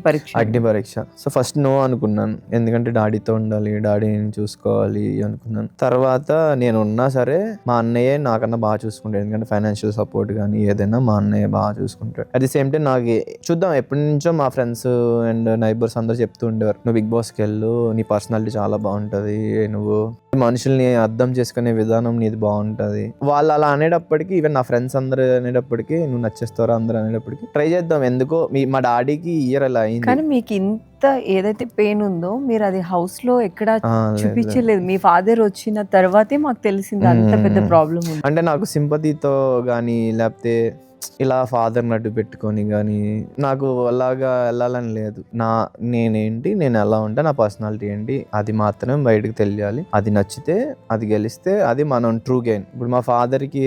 పరీక్ష. సో ఫస్ట్ నో అనుకున్నాను, ఎందుకంటే డాడీతో ఉండాలి, డాడీని చూసుకోవాలి అనుకున్నాను. తర్వాత నేను ఉన్నా సరే మా అన్నయ్య నాకన్నా బాగా చూసుకుంటాడు, ఎందుకంటే ఫైనాన్షియల్ సపోర్ట్ కానీ ఏదైనా మా అన్నయ్య బాగా చూసుకుంటాడు. అట్ ది సేమ్ టైం నాకు చూద్దాం, ఎప్పటి నుంచో మా ఫ్రెండ్స్ అండ్ నైబర్స్ అందరూ చెప్తూ ఉండేవారు, నువ్వు బిగ్ బాస్కి వెళ్ళు, నీ పర్సనాలిటీ చాలా బాగుంటుంది, నువ్వు మనుషుల్ని అర్థం చేసుకునే విధానం నీది బాగుంటుంది. వాళ్ళు అలా అనేటప్పటికీ, ఈవెన్ నా ఫ్రెండ్స్ అందరూ అనేటప్పటికీ, నువ్వు నచ్చేస్తారా అందరూ అనేటప్పటికీ ట్రై చేద్దాం. ఎందుకో మా డాడీకి ఇయర్ అలా అయింది. కానీ మీకు ఇంత ఏదైతే పెయిన్ ఉందో మీరు అది హౌస్ లో ఎక్కడ చూపించలేదు. మీ ఫాదర్ వచ్చిన తర్వాతే మాకు తెలిసింది అంత పెద్ద ప్రాబ్లం ఉంది. అంటే నాకు సింపతితో గానీ లేకపోతే ఇలా ఫాదర్ని అడ్డు పెట్టుకొని కానీ నాకు అలాగా వెళ్ళాలని లేదు. నేనేంటి, నేను ఎలా ఉంటా, నా పర్సనాలిటీ ఏంటి, అది మాత్రమే బయటకు తెలియాలి. అది నచ్చితే, అది గెలిస్తే అది మనం ట్రూ గెయిన్. ఇప్పుడు మా ఫాదర్ కి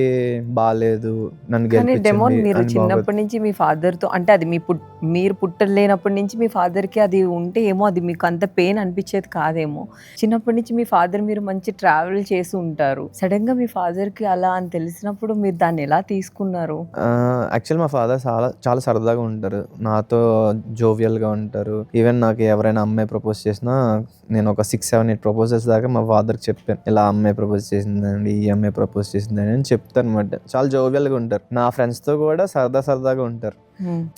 బాగాలేదు, నన్ను డెమోన్ మీరు గెలిపించండి చిన్నప్పటి నుంచి మీ ఫాదర్ తో అంటే అది మీరు పుట్టలేనప్పటి నుంచి మీ ఫాదర్ కి అది ఉంటే ఏమో అది మీకు అంత పెయిన్ అనిపించేది కాదేమో. చిన్నప్పటి నుంచి మీ ఫాదర్ మీరు మంచి ట్రావెల్ చేసి ఉంటారు, సడన్ గా మీ ఫాదర్ కి అలా అని తెలిసినప్పుడు మీరు దాన్ని ఎలా తీసుకున్నారు? యాక్చువల్ మా ఫాదర్ చాలా సరదాగా ఉంటారు, నాతో జోవియల్ గా ఉంటారు. ఈవెన్ నాకు ఎవరైనా అమ్మాయి ప్రపోజ్ చేసినా నేను ఒక 6-7-8 ప్రపోజల్స్ దాకా మా ఫాదర్కి చెప్పాను, ఇలా అమ్మాయి ప్రపోజ్ చేసిందండి, ఈ అమ్మాయి ప్రపోజ్ చేసిందని అని చెప్తాను అనమాట. చాలా జోవియల్ గా ఉంటారు. నా ఫ్రెండ్స్ తో కూడా సరదాగా ఉంటారు.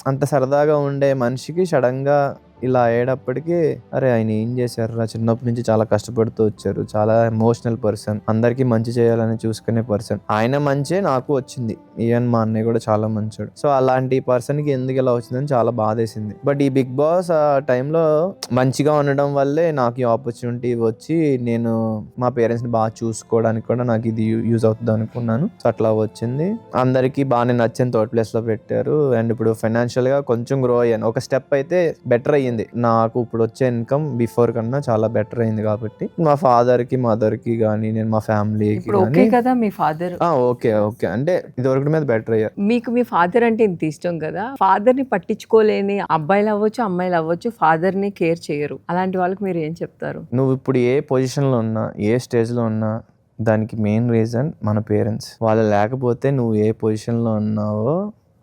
అంత సరదాగా ఉండే మనిషికి సడన్ గా ఇలా అయ్యేటప్పటికి అరే ఆయన ఏం చేశారు, చిన్నప్పటి నుంచి చాలా కష్టపడుతూ వచ్చారు, చాలా ఎమోషనల్ పర్సన్, అందరికీ మంచి చేయాలని చూసుకునే పర్సన్. ఆయన మంచి నాకు వచ్చింది, ఈవెన్ మా అన్నయ్య కూడా చాలా మంచోడు. సో అలాంటి పర్సన్ కి ఎందుకు ఇలా వచ్చిందని చాలా బాధేసింది. బట్ ఈ బిగ్ బాస్ ఆ టైంలో మంచిగా ఉండడం వల్లే నాకు ఈ ఆపర్చునిటీ వచ్చి నేను మా పేరెంట్స్ ని బాగా చూసుకోవడానికి కూడా నాకు ఇది యూజ్ అవుతుంది అనుకున్నాను. సో అట్లా వచ్చింది. అందరికీ బాగానే నచ్చిన థర్డ్ ప్లేస్ లో పెట్టారు. అండ్ ఇప్పుడు ఫైనాన్షియల్ గా కొంచెం గ్రో అయ్యాను, ఒక స్టెప్ అయితే బెటర్ అయ్యింది. నాకు ఇప్పుడు వచ్చే ఇన్కమ్ బిఫోర్ కన్నా చాలా బెటర్ అయింది. కాబట్టి మా ఫాదర్ కి, మదర్ కి గానీ, నేను మా ఫ్యామిలీకి ఓకే కదా మీ ఫాదర్? ఓకే అంటే ఇది వరకు మీద బెటర్ అయ్యారు. మీకు మీ ఫాదర్ అంటే ఇంత ఇష్టం కదా, ఫాదర్ ని పట్టించుకోలేని అబ్బాయిలు అవ్వచ్చు, అమ్మాయిలు అవ్వచ్చు, ఫాదర్ ని కేర్ చేయరు, అలాంటి వాళ్ళకి మీరు ఏం చెప్తారు? నువ్వు ఇప్పుడు ఏ పొజిషన్ లో ఉన్నా, ఏ స్టేజ్ లో ఉన్నా, దానికి మెయిన్ రీజన్ మన పేరెంట్స్. వాళ్ళు లేకపోతే నువ్వు ఏ పొజిషన్ లో ఉన్నావో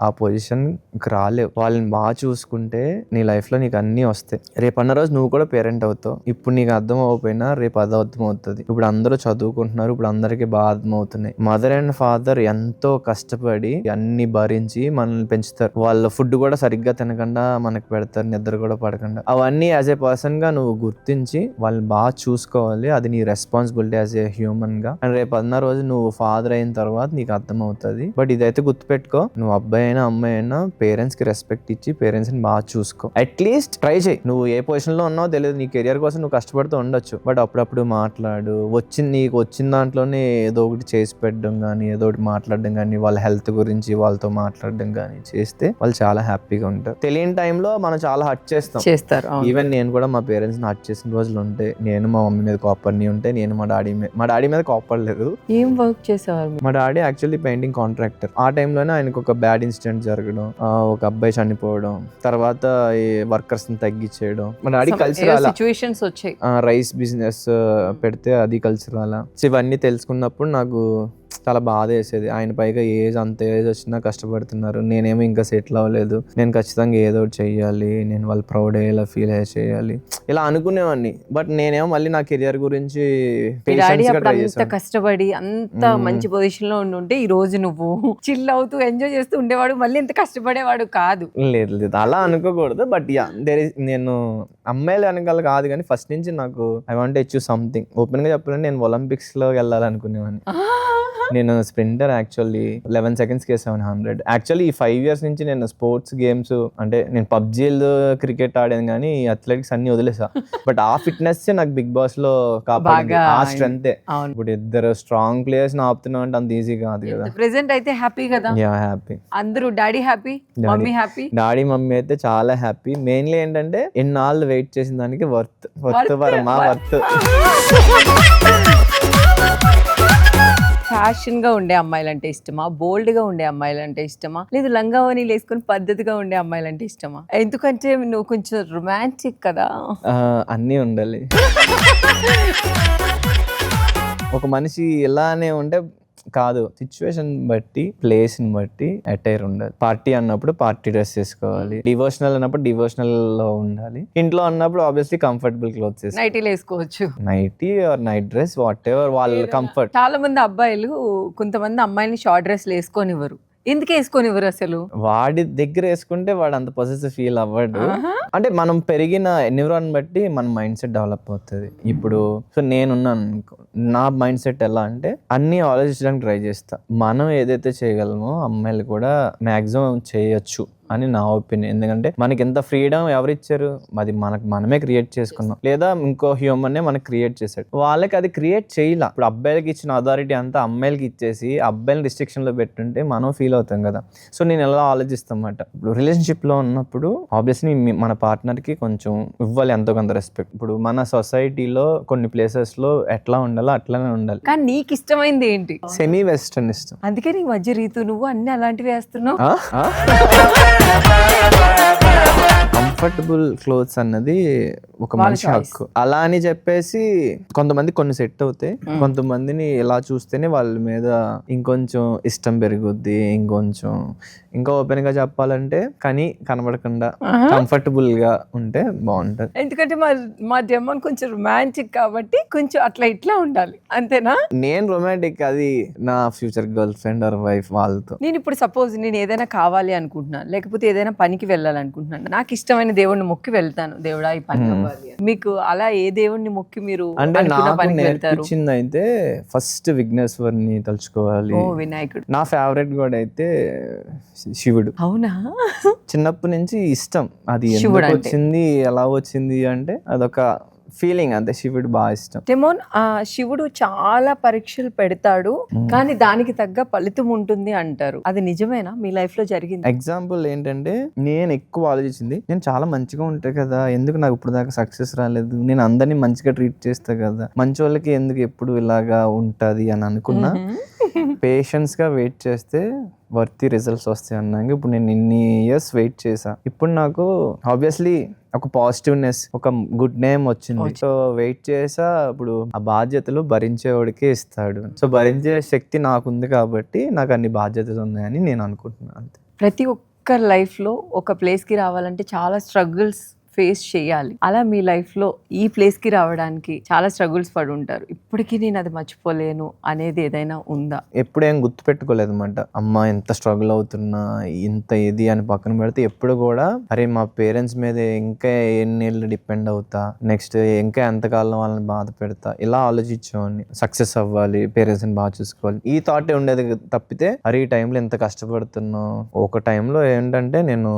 ఆ పొజిషన్కి రాలేవు. వాళ్ళని బాగా చూసుకుంటే నీ లైఫ్లో నీకు అన్నీ వస్తాయి. రేపన్న రోజు నువ్వు కూడా పేరెంట్ అవుతావు. ఇప్పుడు నీకు అర్థం అవ్వకపోయినా రేపు అది అర్థం అవుతుంది. ఇప్పుడు అందరూ చదువుకుంటున్నారు, ఇప్పుడు అందరికీ బాగా అర్థం అవుతున్నాయి. మదర్ అండ్ ఫాదర్ ఎంతో కష్టపడి అన్ని భరించి మనల్ని పెంచుతారు. వాళ్ళ ఫుడ్ కూడా సరిగ్గా తినకుండా మనకు పెడతారు, నిద్ర కూడా పడకుండా. అవన్నీ యాజ్ ఏ పర్సన్ గా నువ్వు గుర్తించి వాళ్ళని బాగా చూసుకోవాలి. అది నీ రెస్పాన్సిబిలిటీ యాజ్ ఏ హ్యూమన్ గా. అండ్ రేపు అన్న రోజు నువ్వు ఫాదర్ అయిన తర్వాత నీకు అర్థం అవుతుంది. బట్ ఇదైతే గుర్తుపెట్టుకో, నువ్వు అబ్బాయి అయినా అమ్మాయి అయినా పేరెంట్స్ కి రెస్పెక్ట్ ఇచ్చి పేరెంట్స్ ని బాగా చూసుకో. అట్లీస్ట్ ట్రై చేయి. నువ్వు ఏ పొజిషన్ లో ఉన్నావో తెలియదు, నీ కెరియర్ కోసం నువ్వు కష్టపడుతూ ఉండొచ్చు. బట్ అప్పుడప్పుడు మాట్లాడు, నీకు వచ్చిన దాంట్లోనే ఏదో ఒకటి చేసి పెట్టడం కానీ, ఏదో ఒకటి మాట్లాడడం కానీ, వాళ్ళ హెల్త్ గురించి వాళ్ళతో మాట్లాడడం కానీ చేస్తే వాళ్ళు చాలా హ్యాపీగా ఉంటారు. తెలియని టైంలో మనం చాలా హర్ట్ చేస్తారు. ఈవెన్ నేను కూడా మా పేరెంట్స్ ని హర్ట్ చేసిన రోజులు ఉంటాయి. నేను మా మమ్మీ మీద కోపడిని ఉంటే, నేను మా డాడీ మీద కోపడలేదు. ఏం వర్క్ చేసేవారు? మా డాడీ యాక్చువల్లీ పెయింటింగ్ కాంట్రాక్టర్. ఆ టైంలోనే ఆయనకు ఒక బ్యాడ్ ఇన్సిడెంట్ జరగడం, ఒక అబ్బాయి చనిపోవడం, తర్వాత ఈ వర్కర్స్ ని తగ్గించేయడం. మా డాడీ కలిసి సిచ్యువేషన్స్ వచ్చాయి. రైస్ బిజినెస్ పెడితే అది కలిసి రాలా. ఇవన్నీ తెలుసుకున్నప్పుడు నాకు చాలా బాధ వేసేది. ఆయన పైగా అంత ఏజ్ వచ్చినా కష్టపడుతున్నారు, నేనేమో ఇంకా సెటిల్ అవ్వలేదు, నేను ఖచ్చితంగా ఏదో ఒకటి చెయ్యాలి, నేను వాళ్ళు ప్రౌడ్ అయ్యేలా ఫీల్ చేయాలి, ఇలా అనుకునేవాడిని. బట్ నేనేమో మళ్ళీ నా కెరియర్ గురించి అంత కష్టపడి అంత మంచి పొజిషన్ లో ఉంటే ఈ రోజు నువ్వు చిల్ అవుతూ ఎంజాయ్ చేస్తూ ఉండేవాడు, మళ్ళీ ఇంత కష్టపడేవాడు కాదు. లేదు అలా అనుకోకూడదు. బట్ నేను అమ్మాయిలు వెనకాల కాదు కానీ ఫస్ట్ నుంచి నాకు I want to achieve something. Open గా చెప్పాలంటే నేను ఒలింపిక్స్ లో వెళ్ళాలనుకునేవాడిని. నేను స్ప్రింటర్ యాక్చువల్లీ 11 seconds కి 700. యాక్చువల్లీ ఈ 5 years నుంచి నేను స్పోర్ట్స్ గేమ్స్ అంటే నేను పబ్జీలో క్రికెట్ ఆడాను కానీ అథ్లెటిక్స్ అన్ని వదిలేసా. బట్ ఆ ఫిట్నెస్ నాకు బిగ్ బాస్ లో కాపాడింది, ఆ స్ట్రెంత్. ఇప్పుడు ఇద్దరు స్ట్రాంగ్ ప్లేయర్స్ ఆపుతున్నావు అంటే అంత ఈజీ కాదు కదా. ప్రెసెంట్ అయితే హ్యాపీ కదా? హ్యాపీ. అందరూ daddy happy, mummy happy. Daddy mummy అయితే చాలా హ్యాపీ. మెయిన్లీ ఏంటంటే ఎన్నాళ్ళు వెయిట్ చేసిన దానికి వర్త్ పరమా వర్త్. ఫ్యాషన్ గా ఉండే అమ్మాయిలంటే ఇష్టమా, బోల్డ్ గా ఉండే అమ్మాయిలంటే ఇష్టమా, లేదు లంగావని వేసుకుని పద్ధతిగా ఉండే అమ్మాయిలంటే ఇష్టమా? ఎందుకంటే నువ్వు కొంచెం రొమాంటిక్ కదా. అన్నీ ఉండాలి. ఒక మనిషి ఇలానే ఉంటే కాదు, సిచ్యువేషన్ బట్టి, ప్లేస్ ని బట్టి అటైర్ ఉండాలి. పార్టీ అన్నప్పుడు పార్టీ డ్రెస్ వేసుకోవాలి, డివోషనల్ అన్నప్పుడు డివోషనల్ లో ఉండాలి, ఇంట్లో అన్నప్పుడు ఆబ్వియస్లీ కంఫర్టబుల్ క్లోత్స్ నైటీలు వేసుకోవచ్చు, nighty or night dress whatever వాళ్ళ కంఫర్ట్. చాలా మంది అబ్బాయిలు కొంతమంది అమ్మాయిని షార్ట్ డ్రెస్లు వేసుకోనివ్వరు. ఎందుకు వేసుకోనివ్వరు అసలు? వాడి దగ్గర వేసుకుంటే వాడు అంత పొసెసివ్ ఫీల్ అవ్వడు. అంటే మనం పెరిగిన ఎన్విరాన్మెంట్ బట్టి మన మైండ్ సెట్ డెవలప్ అవుతుంది. ఇప్పుడు సో నేనున్నాను అనుకో, నా మైండ్ సెట్ ఎలా అంటే అన్ని ఆలోచించడానికి ట్రై చేస్తా. మనం ఏదైతే చేయగలమో అమ్మాయిలు కూడా మాక్సిమం చేయొచ్చు అని నా ఒపీనియన్. ఎందుకంటే మనకి ఎంత ఫ్రీడమ్ ఎవరు ఇచ్చారు, అది మనమే క్రియేట్ చేసుకున్నాం, లేదా ఇంకో హ్యూమన్ మనకి క్రియేట్ చేశాడు. వాళ్ళకి అది క్రియేట్ చేయలే. ఇప్పుడు అబ్బాయిలకి ఇచ్చిన అథారిటీ అంతా అమ్మాయిలకి ఇచ్చేసి అబ్బాయిని రిస్ట్రిక్షన్ లో పెట్టుంటే మనం ఫీల్ అవుతాం కదా. సో నేను ఎలా ఆలోచిస్తాం అన్నమాట, ఇప్పుడు రిలేషన్షిప్ లో ఉన్నప్పుడు ఆబ్వియస్లీ మన పార్ట్నర్ కి కొంచెం ఇవ్వాలి ఎంతో కొంత రెస్పెక్ట్. ఇప్పుడు మన సొసైటీలో కొన్ని ప్లేసెస్ లో ఎట్లా ఉండాలో అట్లానే ఉండాలి. కానీ నీకు ఇష్టమైంది ఏంటి? సెమీ వెస్టర్న్ ఇష్టం. అందుకే నీ మధ్య రీతు నువ్వు అన్ని అలాంటివి వేస్తున్నావు. కంఫర్టబుల్ క్లోత్స్ అన్నది ఒక మనిషి హక్కు. అలా అని చెప్పేసి కొంతమంది కొన్ని సెట్ అవుతాయి, కొంతమందిని ఇలా చూస్తేనే వాళ్ళ మీద ఇంకొంచెం ఇష్టం పెరుగుద్ది. ఇంకా ఓపెన్ గా చెప్పాలంటే కానీ కనబడకుండా కంఫర్టబుల్ గా ఉంటే బాగుంటది. ఎందుకంటే మా జమ్మన్ కొంచెం రొమాంటిక్ కాబట్టి కొంచెం అట్లా ఇట్లా ఉండాలి, అంతేనా? నేను రొమాంటిక్, అది నా future girl friend or wife వాళ్ళతో. నేను ఇప్పుడు సపోజ్ నేను ఏదైనా కావాలి అనుకుంటున్నాను, లేకపోతే ఏదైనా పనికి వెళ్ళాలనుకుంటున్నాను, నాకు ఇష్టమైన దేవుడిని మొక్కి వెళ్తాను, దేవుడా ఈ పని అవ్వాలి అని. మీకు అలా ఏ దేవుడిని మొక్కి మీరు అంటే నాకు పనికి వెళ్తారు? నేర్పించింది అయితే ఫస్ట్ విఘ్నేశ్వరుని తలుచుకోవాలి. ఓ వినాయకుడు. నా ఫేవరెట్ గాడ్ అయితే శివుడు. అవునా? చిన్నప్పటి నుంచి ఇష్టం. అది ఎందుకు వచ్చింది, ఎలా వచ్చింది అంటే అదొక ఫీలింగ్ అంతే. శివుడు బాగా ఇష్టం. టెమోన్, శివుడు చాలా పరీక్షలు పెడతాడు కానీ దానికి తగ్గ ఫలితం ఉంటుంది అంటారు, అది నిజమేనా? మీ లైఫ్ లో జరిగింది? ఎగ్జాంపుల్ ఏంటంటే నేను ఎక్కువ ఆలోచించింది, నేను చాలా మంచిగా ఉంటాయి కదా, ఎందుకు నాకు ఇప్పుడు దాకా సక్సెస్ రాలేదు, నేను అందరినీ మంచిగా ట్రీట్ చేస్తా కదా, మంచి వాళ్ళకి ఎందుకు ఎప్పుడు ఇలాగా ఉంటది అని అనుకున్నా. పేషెన్స్ గా వెయిట్ చేస్తే వర్తి రిజల్ట్స్ వస్తాయి అన్నాక ఇప్పుడు నేను ఇన్ని ఇయర్స్ వెయిట్ చేసా. ఇప్పుడు నాకు ఆబ్వియస్లీ ఒక పాజిటివ్నెస్, ఒక గుడ్ నేమ్ వచ్చింది. సో వెయిట్ చేసా. ఇప్పుడు ఆ బాధ్యతలు భరించేవాడికే ఇస్తాడు. సో భరించే శక్తి నాకుంది కాబట్టి నాకు అన్ని బాధ్యతలు ఉన్నాయని నేను అనుకుంటున్నాను అంతే. ప్రతి ఒక్కరి లైఫ్ లో ఒక ప్లేస్ కి రావాలంటే చాలా స్ట్రగుల్స్ ఫేస్ చేయాలి. అలా మీ లైఫ్ లో ఈ ప్లేస్ కి రావడానికి చాలా స్ట్రగుల్స్ పడి ఉంటారు, ఇప్పటికీ నేను అది మర్చిపోలేను అనేది ఏదైనా ఉందా? ఎప్పుడేం గుర్తు పెట్టుకోలేదు అనమాట. అమ్మ ఎంత స్ట్రగుల్ అవుతున్నా, ఇంత ఇది అని పక్కన పెడితే ఎప్పుడు కూడా అరే మా పేరెంట్స్ మీద ఇంకా ఎన్నేళ్ళు డిపెండ్ అవుతా, నెక్స్ట్ ఇంకా ఎంతకాలం వాళ్ళని బాధ పెడతా, ఇలా ఆలోచించేవాడిని. సక్సెస్ అవ్వాలి, పేరెంట్స్ ని బాగా చూసుకోవాలి, ఈ థాటే ఉండేది తప్పితే అరే ఈ టైంలో ఎంత కష్టపడుతున్నా. ఒక టైంలో ఏంటంటే నేను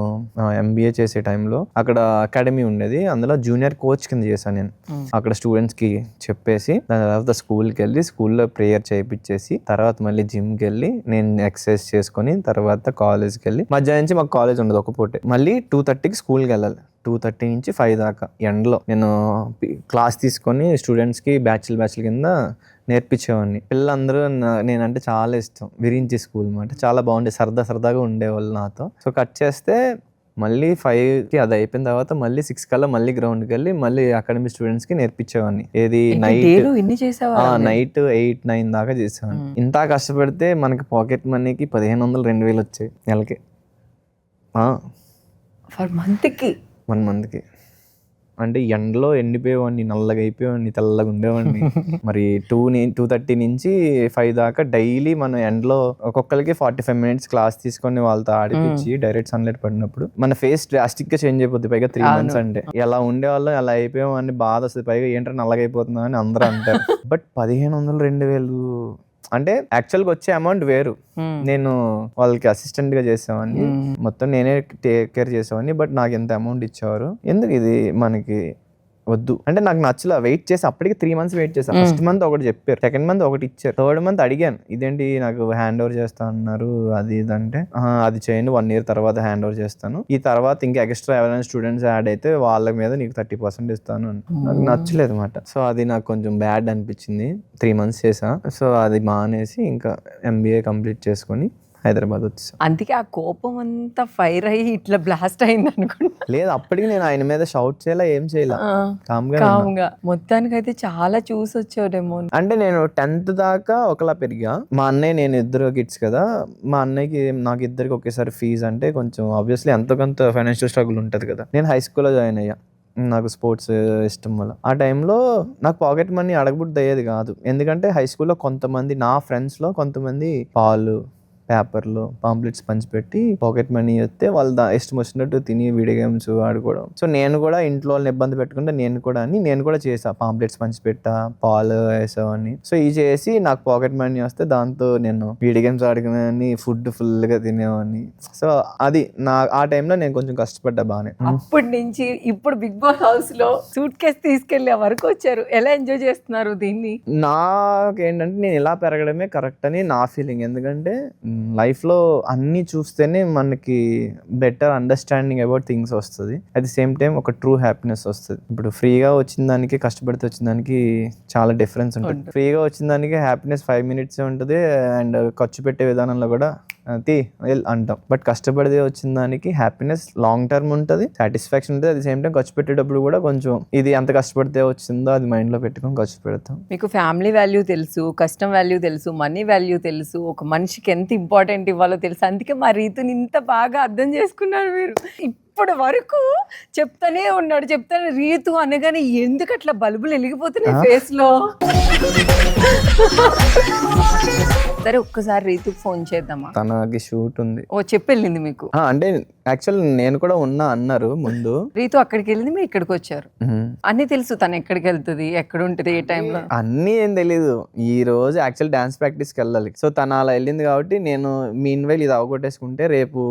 MBA చేసే టైంలో అక్కడ అకాడమీ ఉండేది, అందులో జూనియర్ కోచ్ కింద చేశాను నేను. అక్కడ స్టూడెంట్స్ కి చెప్పేసి దాని తర్వాత స్కూల్కి వెళ్ళి స్కూల్లో ప్రేయర్ చేయించేసి తర్వాత మళ్ళీ జిమ్కి వెళ్ళి నేను ఎక్సర్సైజ్ చేసుకుని తర్వాత కాలేజ్కి వెళ్ళి మధ్యాహ్నం నుంచి మాకు కాలేజ్ ఉండదు ఒక పూటే, మళ్ళీ 2:30కి స్కూల్కి వెళ్ళాలి. 2:30 నుంచి 5 దాకా ఎండలో నేను క్లాస్ తీసుకొని స్టూడెంట్స్కి బ్యాచ్ల కింద నేర్పించేవాడిని. పిల్లలందరూ నేనంటే చాలా ఇష్టం. విరించి స్కూల్ అన్నమాట, చాలా బాగుండేది, సరదాగా ఉండేవాళ్ళు నాతో. సో కట్ చేస్తే మళ్ళీ 5కి అది అయిపోయిన తర్వాత మళ్ళీ 6 కల్లా మళ్ళీ గ్రౌండ్కి వెళ్ళి మళ్ళీ అకాడమీ స్టూడెంట్స్కి నేర్పించేవాడిని. ఏది నైట్ 8-9 దాకా చేసేవాడిని. ఇంత కష్టపడితే మనకి పాకెట్ మనీకి 1500-2000 వచ్చాయి నెలకి. 1 మంత్కి. అంటే ఎండలో ఎండిపోయేవాడిని, నల్లగా అయిపోయేవాడిని, తెల్లగా ఉండేవాడిని. మరి 2:30 నుంచి 5 దాకా డైలీ మనం ఎండలో ఒక్కొక్కరికి 45 మినిట్స్ క్లాస్ తీసుకొని వాళ్ళతో ఆడిపించి డైరెక్ట్ సన్లైట్ పడినప్పుడు మన ఫేస్ డ్రాస్టిక్ గా చేంజ్ అయిపోద్ది. పైగా 3 మంత్స్ అంటే ఎలా ఉండేవాళ్ళం అలా అయిపోయామని బాధ వస్తుంది. పైగా ఏంటంటే నల్లగా అయిపోతున్నాం అని అందరూ అంటారు. బట్ 1500-2000 అంటే యాక్చువల్గా వచ్చే అమౌంట్ వేరు. నేను వాళ్ళకి అసిస్టెంట్ గా చేసేవాడిని, మొత్తం నేనే టేక్ కేర్ చేసేవాడిని. బట్ నాకు ఎంత అమౌంట్ ఇచ్చేవారు, ఎందుకు ఇది మనకి వద్దు అంటే నాకు నచ్చలా. వెయిట్ చేసి అప్పటికి 3 మంత్స్ వెయిట్ చేశాను. ఫస్ట్ మంత్ ఒకటి చెప్పారు, సెకండ్ మంత్ ఒకటి ఇచ్చారు, థర్డ్ మంత్ అడిగాను ఇదేంటి నాకు హ్యాండ్ ఓవర్ చేస్తా అన్నారు అది ఇది అంటే అది చేయండి 1 year తర్వాత హ్యాండ్ ఓవర్ చేస్తాను, ఈ తర్వాత ఇంకా ఎక్స్ట్రా ఎవరైనా స్టూడెంట్స్ యాడ్ అయితే వాళ్ళ మీద నీకు 30% ఇస్తాను అని. నాకు నచ్చలేదు అనమాట. సో అది నాకు కొంచెం బ్యాడ్ అనిపించింది. 3 months చేసా. సో అది మానేసి ఇంకా MBA కంప్లీట్ చేసుకొని హైదరాబాద్ వచ్చేసా. అందుకే ఆ కోపం అంతా ఫైర్ అయ్యి ఇట్లా బ్లాస్ట్ అయింది అనుకుంటా. లేదు, అప్పటికి నేను ఆయన మీద షౌట్ చేయాలా ఏం చేయాల, కామ్గా. మొత్తానికి అయితే చాలా చూసి వచ్చాడేమో. అంటే నేను 10th దాకా ఒకలా పెరిగా. మా అన్నయ్య నేను ఇద్దరు కిడ్స్ కదా, మా అన్నయ్యకి నాకు ఇద్దరికి ఒకేసారి ఫీజు అంటే కొంచెం ఆబ్వియస్లీ ఎంతో కొంత ఫైనాన్షియల్ స్ట్రగుల్ ఉంటుంది కదా. నేను హై స్కూల్లో జాయిన్ అయ్యా, నాకు స్పోర్ట్స్ ఇష్టం వల్ల. ఆ టైంలో నాకు పాకెట్ మనీ అడగబుద్ధి అయ్యేది కాదు. ఎందుకంటే హై స్కూల్లో కొంతమంది నా ఫ్రెండ్స్లో కొంతమంది పాలు పేపర్లో పాంప్లెట్స్ పంచిపెట్టి పాకెట్ మనీ వస్తే వాళ్ళు ఇష్టం వచ్చినట్టు తిని వీడియో గేమ్స్ ఆడుకోవడం. సో నేను కూడా ఇంట్లో వాళ్ళని ఇబ్బంది పెట్టకుండా నేను కూడా చేసా, పాంప్లెట్స్ పంచిపెట్టా, పాలు వేసావని. సో ఇది చేసి నాకు పాకెట్ మనీ వస్తే దాంతో నేను వీడియో గేమ్స్ ఆడుకునేవాడిని, ఫుడ్ ఫుల్గా తినేవాడిని. సో అది ఆ టైంలో నేను కొంచెం కష్టపడ్డా బాగానే. అప్పటి నుంచి ఇప్పుడు బిగ్ బాస్ హౌస్ లో సూట్ కేసు తీసుకెళ్లే వరకు వచ్చారు. ఎలా ఎంజాయ్ చేస్తున్నారు దీన్ని? నాకేంటంటే నేను ఇలా పెరగడమే కరెక్ట్ అని నా ఫీలింగ్. ఎందుకంటే లైఫ్లో అన్నీ చూస్తేనే మనకి బెటర్ అండర్స్టాండింగ్ అబౌట్ థింగ్స్ వస్తుంది. అట్ ది సేమ్ టైం ఒక ట్రూ హ్యాపీనెస్ వస్తుంది. ఇప్పుడు ఫ్రీగా వచ్చిన దానికి కష్టపడితే వచ్చిన దానికి చాలా డిఫరెన్స్ ఉంటుంది. ఫ్రీగా వచ్చిన దానికి హ్యాపీనెస్ 5 minutes ఉంటుంది, అండ్ ఖర్చు పెట్టే విధానంలో కూడా అంటాం. బట్ కష్టపడితే వచ్చిన దానికి హ్యాపీనెస్ లాంగ్ టర్మ్ ఉంటుంది, సాటిస్ఫాక్షన్ ఉంటుంది. అట్ ది సేమ్ టైం ఖర్చు పెట్టేటప్పుడు కూడా కొంచెం ఇది ఎంత కష్టపడితే వచ్చిందో అది మైండ్లో పెట్టుకొని ఖర్చు పెడతాం. మీకు ఫ్యామిలీ వాల్యూ తెలుసు, కష్టం వాల్యూ తెలుసు, మనీ వాల్యూ తెలుసు, ఒక మనిషికి ఎంత ఇంపార్టెంట్ ఇవ్వాలో తెలుసు. అందుకే మా రీతుని ఇంత బాగా అర్థం చేసుకున్నారు మీరు. ఇప్పటి వరకు చెప్తానే ఉన్నాడు, చెప్తానే రీతు అనగానే ఎందుకు అట్లా బల్బులు వెలిగిపోతున్నాయి ఫేస్ లో. సరే ఒక్కసారి రీతుకి ఫోన్ చేద్దామా? తనకి షూట్ ఉంది. ఓ చెప్పెళ్ళింది మీకు? అంటే యాక్చువల్ నేను కూడా ఉన్నా అన్నారు ముందు. రీతు అక్కడికి వెళ్ళింది, మీరు ఇక్కడికి వచ్చారు. అన్ని తెలుసు తను ఎక్కడికి వెళ్తుంది, ఎక్కడ ఉంటుంది, ఏ టైంలో అన్నీ ఏం తెలీదు. ఈ రోజు యాక్చువల్ డాన్స్ ప్రాక్టీస్కి వెళ్ళాలి. సో తను అలా వెళ్ళింది కాబట్టి నేను మీన్ వైల్ ఇది అవగొట్టేసుకుంటే రేపు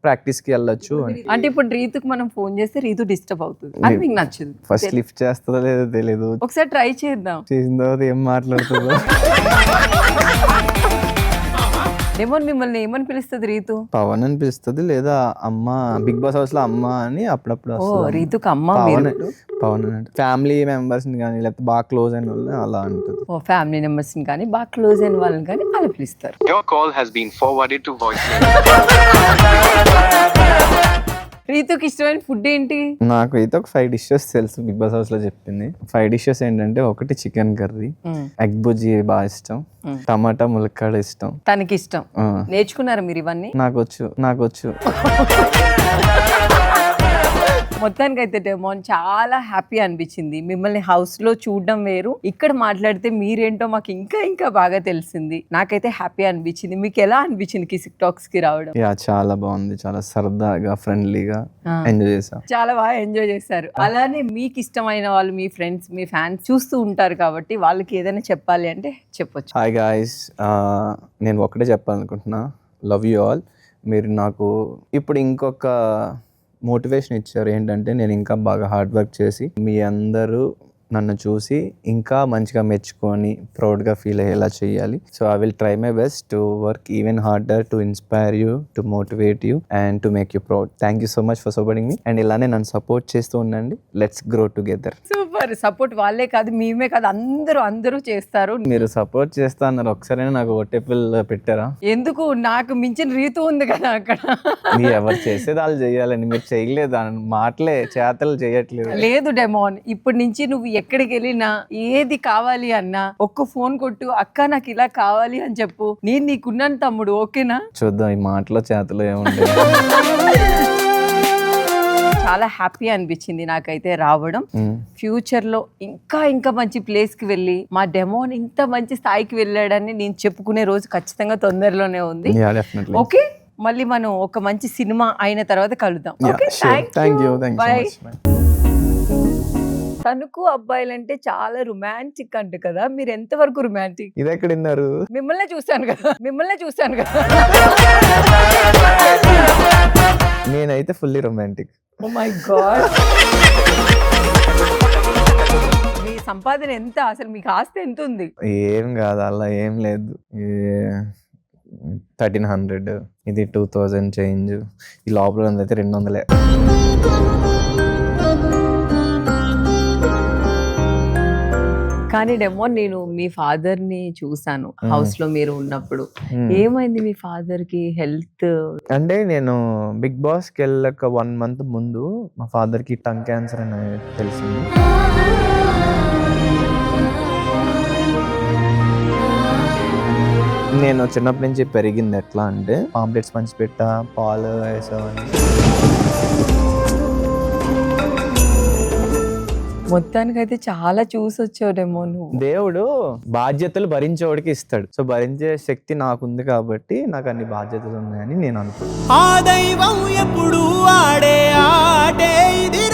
ప్రాక్టీస్ కి వెళ్ళొచ్చు అని. అంటే ఇప్పుడు రీతుకి మనం ఫోన్ చేస్తే రీతు డిస్టర్బ్ అవుతుంది, అది మీకు నచ్చదు. ఫస్ట్ లిఫ్ట్ చేస్తుందో లేదో తెలియదు. ఒకసారి ట్రై చేద్దాం. చేసిన తర్వాత ఏం మాట్లాడుతుందో. డెమోన్ మిమ్మల్ని ఏమని పిలుస్తుంది రీతు? పవన్ అని పిలుస్తుంది, లేదా అమ్మ. బిగ్ బాస్ హౌస్ లో అమ్మ అని అప్పుడప్పుడు వస్తుంది. రీతుకి అమ్మ పవన్ అంటే ఫ్యామిలీ మెంబర్స్ ని కానీ లేకపోతే బాగా క్లోజ్ అయిన వాళ్ళు అలా ఉంటుంది. ఓ ఫ్యామిలీ మెంబర్స్ ని కానీ బాగా క్లోజ్ అయిన వాళ్ళని కానీ అలా పిలుస్తారు. Your call has been forwarded to voicemail. రీతుకి ఇష్టమైన ఫుడ్ ఏంటి? నాకు అయితే ఒక 5 dishes తెలుసు, బిగ్ బాస్ హౌస్ లో చెప్పింది. 5 dishes ఏంటంటే, ఒకటి చికెన్ కర్రీ, ఎగ్ బుజ్జి బాగా ఇష్టం, టమాటా ములక్కాడ ఇష్టం. తనకి ఇష్టం. నేర్చుకున్నారా మీరు ఇవన్నీ? నాకు వచ్చు. మొత్తానికి అయితే డెమోన్ చాలా హ్యాపీ అనిపించింది. మిమ్మల్ని హౌస్ లో చూడడం వేరు, ఇక్కడ మాట్లాడితే మీరేంటో మాకు ఇంకా ఇంకా బాగా తెలిసింది. నాకైతే హ్యాపీ అనిపించింది. మీకు ఎలా అనిపించింది కిసిక్ టాక్స్ కి రావడం? చాలా బాగుంది, చాలా సరదాగా ఫ్రెండ్లీగా ఎంజాయ్ చేసాం. చాలా బాగా ఎంజాయ్ చేశారు. అలానే మీకు ఇష్టమైన వాళ్ళు, మీ ఫ్రెండ్స్, మీ ఫ్యాన్స్ చూస్తూ ఉంటారు కాబట్టి వాళ్ళకి ఏదైనా చెప్పాలి అంటే చెప్పొచ్చు. హాయ్ గాయ్స్, నేను ఒకటే చెప్పాలనుకుంటున్నా, లవ్ యూ ఆల్. మీరు నాకు ఇప్పుడు ఇంకొక మోటివేషన్ ఇచ్చారు. ఏంటంటే నేను ఇంకా బాగా హార్డ్ వర్క్ చేసి మీ అందరూ నన్ను చూసి ఇంకా మంచిగా మెచ్చుకొని ప్రౌడ్గా ఫీల్ అయ్యేలా చేయాలి. So I will try my best to work even harder to inspire you, to motivate you and to make you proud. Thank you so much for supporting me. And ఇలానే నన్ను సపోర్ట్ చేస్తూ ఉండండి. Let's grow together. Super support. వాళ్ళే కాదు, మేమే కాదు, అందరూ చేస్తారు. మీరు సపోర్ట్ చేస్తా అన్నారు, ఒకసారి నాకు ఓటేపుల్ పెట్టారా? ఎందుకు? నాకు మించిన రీతు ఉంది కదా అక్కడ. మీరు ఎవరు చేసేది వాళ్ళు చేయాలని, మీరు చేయలేదు, మాటలే చేతలు చేయట్లేదు. లేదు డెమోన్, ఇప్పటి నుంచి నువ్వు ఎక్కడికి వెళ్ళినా ఏది కావాలి అన్నా ఒక్క ఫోన్ కొట్టు, అక్క నాకు ఇలా కావాలి అని చెప్పు, నేను నీకున్నాను తమ్ముడు, ఓకేనా? చూద్దాం ఈ మాటలో చేతలు ఏముంటాయి. చాలా హ్యాపీ అనిపించింది నాకైతే రావడం. ఫ్యూచర్ లో ఇంకా ఇంకా మంచి ప్లేస్ కి వెళ్ళి మా డెమోన్ ఇంత మంచి స్థాయికి వెళ్ళాడని నేను చెప్పుకునే రోజు ఖచ్చితంగా తొందరలోనే ఉంది. ఓకే, మళ్ళీ మనం ఒక మంచి సినిమా అయిన తర్వాత కలుద్దాం. తణుకు అబ్బాయిలంటే చాలా రొమాంటిక్ అంట కదా, మీరు ఎంత వరకు రొమాంటిక్? ఇది ఎక్కడ విన్నారు? మిమ్మల్ని చూస్తాను కదా. నేనైతే fully romantic. Oh my god. మీ సంపాదన ఎంత అసలు? మీకు ఆస్తి ఎంత ఉంది? ఏం కాదు, అలా ఏం లేదు. 1300, ఇది 2000 చేంజ్, ఈ లోపల అయితే 200. కానీ డెమో నేను మీ ఫాదర్ ని చూసాను హౌస్ లో మీరు ఉన్నప్పుడు. ఏమైంది మీ ఫాదర్ కి హెల్త్? అంటే నేను బిగ్ బాస్ కి వెళ్ళక 1 month ముందు మా ఫాదర్ కి టంగ్ క్యాన్సర్ అని తెలిసింది. నేను చిన్నప్పటి నుంచి పెరిగింది ఎట్లా అంటే, పాంప్లెట్స్ పంచిపెట్టా, పాలు వేసామని. మొత్తానికైతే చాలా చూసొచ్చాడేమో నువ్వు. దేవుడు బాధ్యతలు భరించేవాడికి ఇస్తాడు. సో భరించే శక్తి నాకుంది కాబట్టి నాకు అన్ని బాధ్యతలు ఉన్నాయని నేను అనుకుంటున్నాను. ఆ దైవం ఎప్పుడు ఆడే ఆటే ఇది